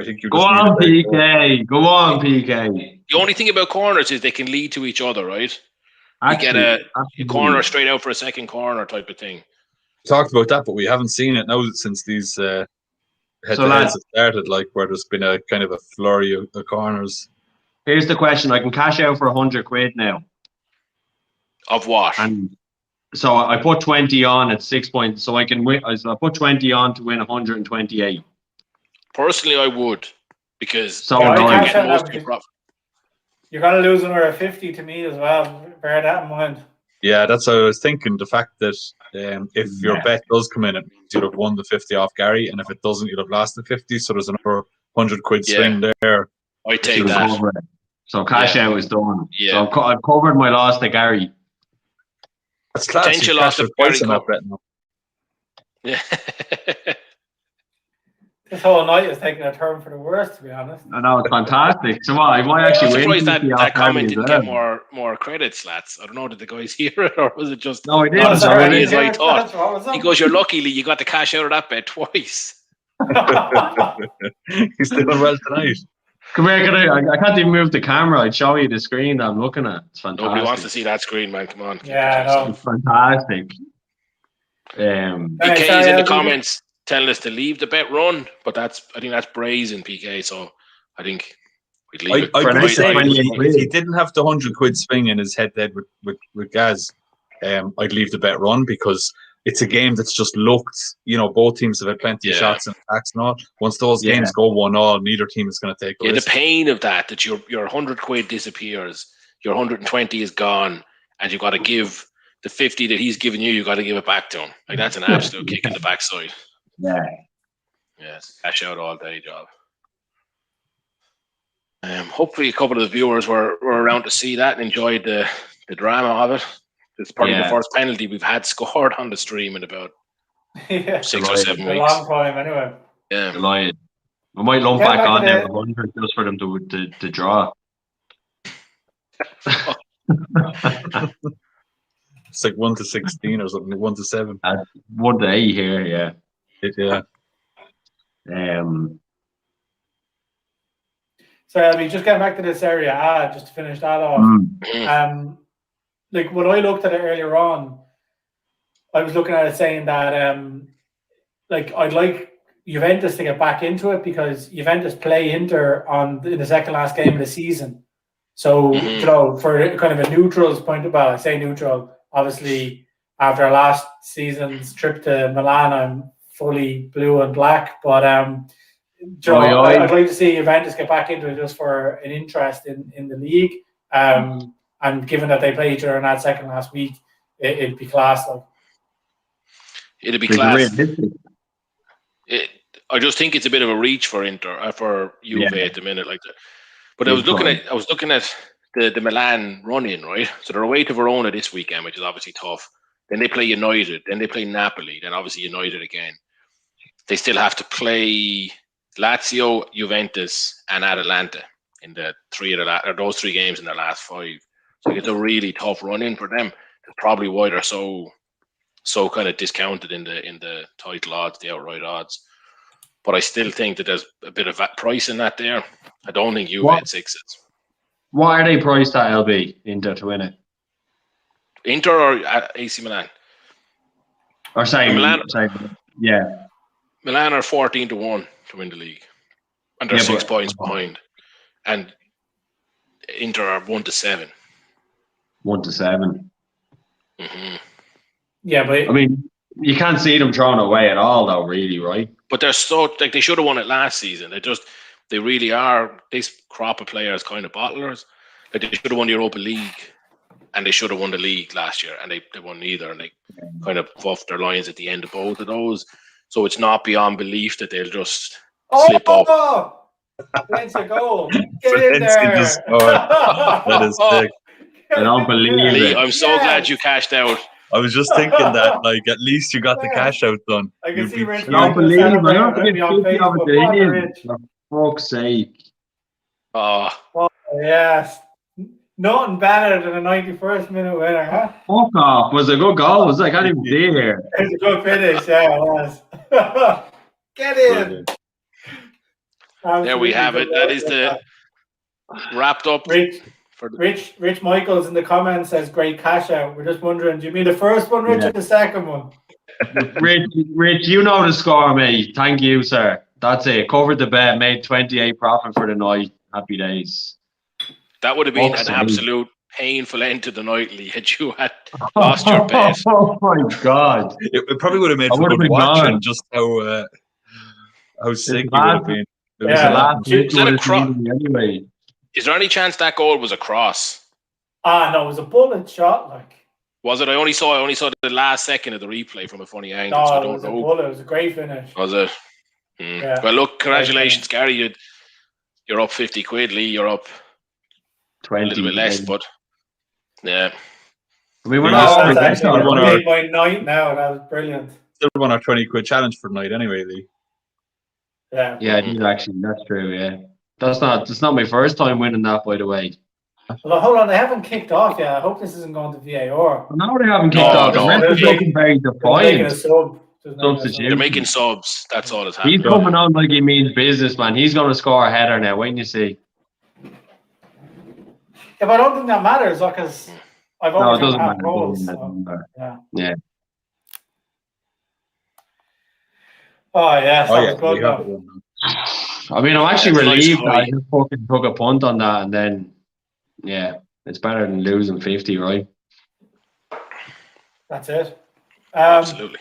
I think you go on, PK. Go on, PK. The only thing about corners is they can lead to each other, right? You get a corner straight out for a second corner type of thing. We talked about that, but we haven't seen it now since these head-to-heads have started, where there's been a kind of a flurry of corners. Here's the question. I can cash out for 100 quid now. Of what? And so I put 20 on at 6 points. So I can win. So I put 20 on to win 128. Personally, I would because You're going to lose another 50 to me as well. Bear that in mind. Yeah, that's what I was thinking. The fact that if your bet does come in, it means you'd have won the 50 off Gary, and if it doesn't, you'd have lost the 50. So there's another 100 quid swing there. I take that. So cash out is done. Yeah. So I've covered my loss to Gary. That's class. Potential loss of twice Gary in that bet now. Yeah. This whole night is taking a turn for the worst, to be honest. I know, it's fantastic. So I might I'm actually win. surprised that comment didn't get more credits, lads. I don't know, did the guys hear it, or was it just No, I didn't. not as Sorry, funny as I thought? What was He up? goes, "You're lucky you got the cash out of that bet twice." He's doing well tonight. Come here, I can't even move the camera. I'd show you the screen that I'm looking at. It's fantastic. Nobody wants to see that screen, man. Come on. Yeah, I know. It's fantastic. PK's in the comments telling us to leave the bet run, but I think that's brazen, PK. So I think we'd leave it. I'd be saying, night. if he didn't have the 100 quid swing in his head-to-head with Gaz, I'd leave the bet run, because it's a game that's just looked, both teams have had plenty of shots and attacks and all. Once those games go 1-1, neither team is going to take a risk. The pain of that your 100 quid disappears, your 120 is gone, and you've got to give the 50 that he's given you, you've got to give it back to him. Like, that's an absolute kick in the backside. Yeah. Yes, cash out all day job. Hopefully a couple of the viewers were around to see that and enjoyed the drama of it. It's probably the first penalty we've had scored on the stream in about 6 or 7 weeks. A long time, anyway. Yeah. Delighted. I might lump back on there 100 just for them to draw. It's like 1 to 16 or something, 1 to 7. 1 to 8 here, yeah. Yeah. So I mean, just getting back to this area, just to finish that off. Like when I looked at it earlier on, I was looking at it saying that like I'd like Juventus to get back into it, because Juventus play Inter in the second last game of the season. So for kind of a neutral's point of view, I say neutral. Obviously, after our last season's trip to Milan, I'm fully blue and black. But I'd like to see Juventus get back into it just for an interest in the league. And given that they play each other in that second last week, it'd be class. It'd be class. I just think it's a bit of a reach for Inter, for Juve at the minute, like that. But I was looking at the Milan run-in, right? So they're away to Verona this weekend, which is obviously tough. Then they play United. Then they play Napoli. Then obviously United again. They still have to play Lazio, Juventus, and Atalanta in those 3 games in the last 5. So it's a really tough run-in for them. That's probably why they're so kind of discounted in the title odds, the outright odds. But I still think that there's a bit of price in that there. I don't think Juve had 6s. What are they priced at, LB, Inter to win it? Inter or AC Milan? Or sorry, Milan. Yeah. Milan are 14 to 1 to win the league, and they're 6 points behind. And Inter are 1 to 7. 1 to 7. Mm-hmm. Yeah, but I mean, you can't see them drawn away at all, though, really, right? But they're they should have won it last season. They really are. This crop of players kind of bottlers. Like, they should have won the Europa League, and they should have won the league last year, and they won neither, and they kind of buffed their lines at the end of both of those. So it's not beyond belief that they'll just slip up. Valencia goal. Get in there. That is sick. I don't believe Lee, it. I'm so glad you cashed out. I was just thinking that, like, at least you got the cash out done. I can see Rich. I don't believe it. I don't think on it's 50 of Facebook. it in. Rich. For fuck's sake. Oh, Yes. Nothing better than a 91st minute winner, huh? Fuck off. Was a good goal. I can't even see here. It's a good finish, yeah, it was. Get in. there we have it. That is the wrapped up. Rich Michaels in the comments says great cash out. We're just wondering, do you mean the first one, Rich, or the second one? Rich, you know the score, mate. Thank you, sir. That's it. Covered the bet, made 28 profit for the night. Happy days. That would have been an absolute painful end to the night, Lee, had you had lost your bet. Oh my God. It probably would have made for good watching, just how sick it would have been. It was the last Is that a crop? anyway. Is there any chance that goal was a cross? No, it was a bullet shot. Like, Was it? I only saw the last second of the replay from a funny angle, no, so I it don't was a know. bullet. It was a great finish. Was it? Yeah. Well, look, congratulations, Gary. You're up 50 quid. Lee, you're up 20. a little bit less, but yeah. I mean, we're Yeah, not. that's actually one of- my night now. That was brilliant. Still won our 20 quid challenge for the night anyway, Lee. Yeah. Yeah, actually, that's true. Yeah, that's not my first time winning that, by the way. Well, hold on, they haven't kicked off yet. I hope this isn't going to VAR. No, they haven't kicked No, off. no. The ref is looking very They're making a defiant. sub. Substitute. They're making subs. That's all that's He's happening. coming on like he means business, man. He's going to score a header now. Wait and you see. Yeah, but I don't think that matters because I've No, it only doesn't half matter. goals. It So, doesn't matter. yeah. Yeah. Oh yes, Oh, that yeah, was good we have though. it won now. I mean, I'm actually That's a nice relieved that I high. just fucking took a punt on that, and then, yeah, it's better than losing 50, right? That's it. Absolutely.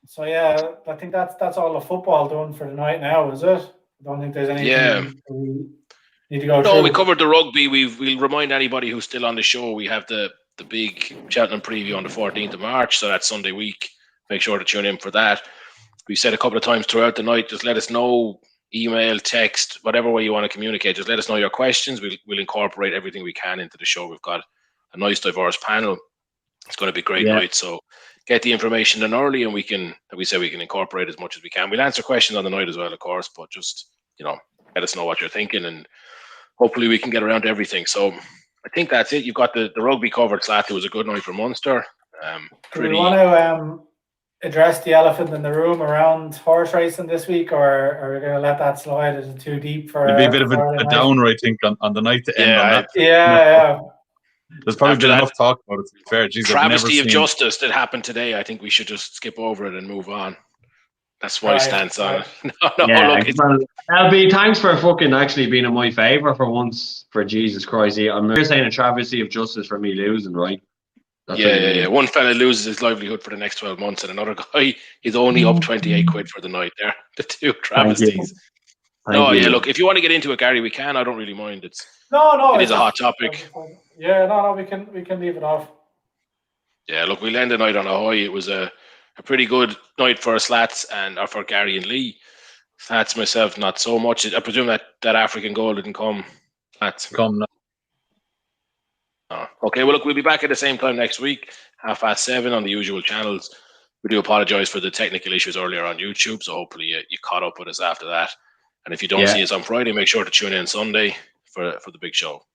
So yeah, I think that's all the football done for the night now, is it? I don't think there's anything Yeah. we need to go No, through. we covered the rugby. We'll remind anybody who's still on the show. We have the big Cheltenham preview on the 14th of March, so that's Sunday week. Make sure to tune in for that. We've said a couple of times throughout the night, just let us know, email, text, whatever way you want to communicate. Just let us know your questions. We'll incorporate everything we can into the show. We've got a nice, diverse panel. It's going to be a great night. So get the information in early, and we can incorporate as much as we can. We'll answer questions on the night as well, of course, but just, let us know what you're thinking, and hopefully we can get around to everything. So I think that's it. You've got the rugby covered, Slat. It was a good night for Munster. Do we want to address the elephant in the room around horse racing this week, or are we going to let that slide? Is it too deep for? It'd be a bit of Friday a night? downer, I think, on the night to end on that. Yeah. There's probably After been that enough talk about it, to be fair. Jeez, I've never travesty of seen... justice that happened today. I think we should just skip over it and move on. That's my Right, stance on right. it. No, Yeah, look, well, LB, thanks for fucking actually being in my favour for once, for Jesus Christ. I'm saying a travesty of justice for me losing, right? That's what you mean. yeah. One fella loses his livelihood for the next 12 months, and another guy is only up 28 quid for the night. There, the two travesties. Thank you. Look, if you want to get into it, Gary, we can. I don't really mind. It No, is a hot topic. Yeah, no, we can leave it off. Yeah, look, we'll end the night on a high. It was a pretty good night for Slats or for Gary and Lee. Slats, myself, not so much. I presume that African goal didn't come. Slats. Come now. Oh. Okay, well, look, we'll be back at the same time next week, 7:30 on the usual channels. We do apologise for the technical issues earlier on YouTube, so hopefully you caught up with us after that. And if you don't see us on Friday, make sure to tune in Sunday for the big show.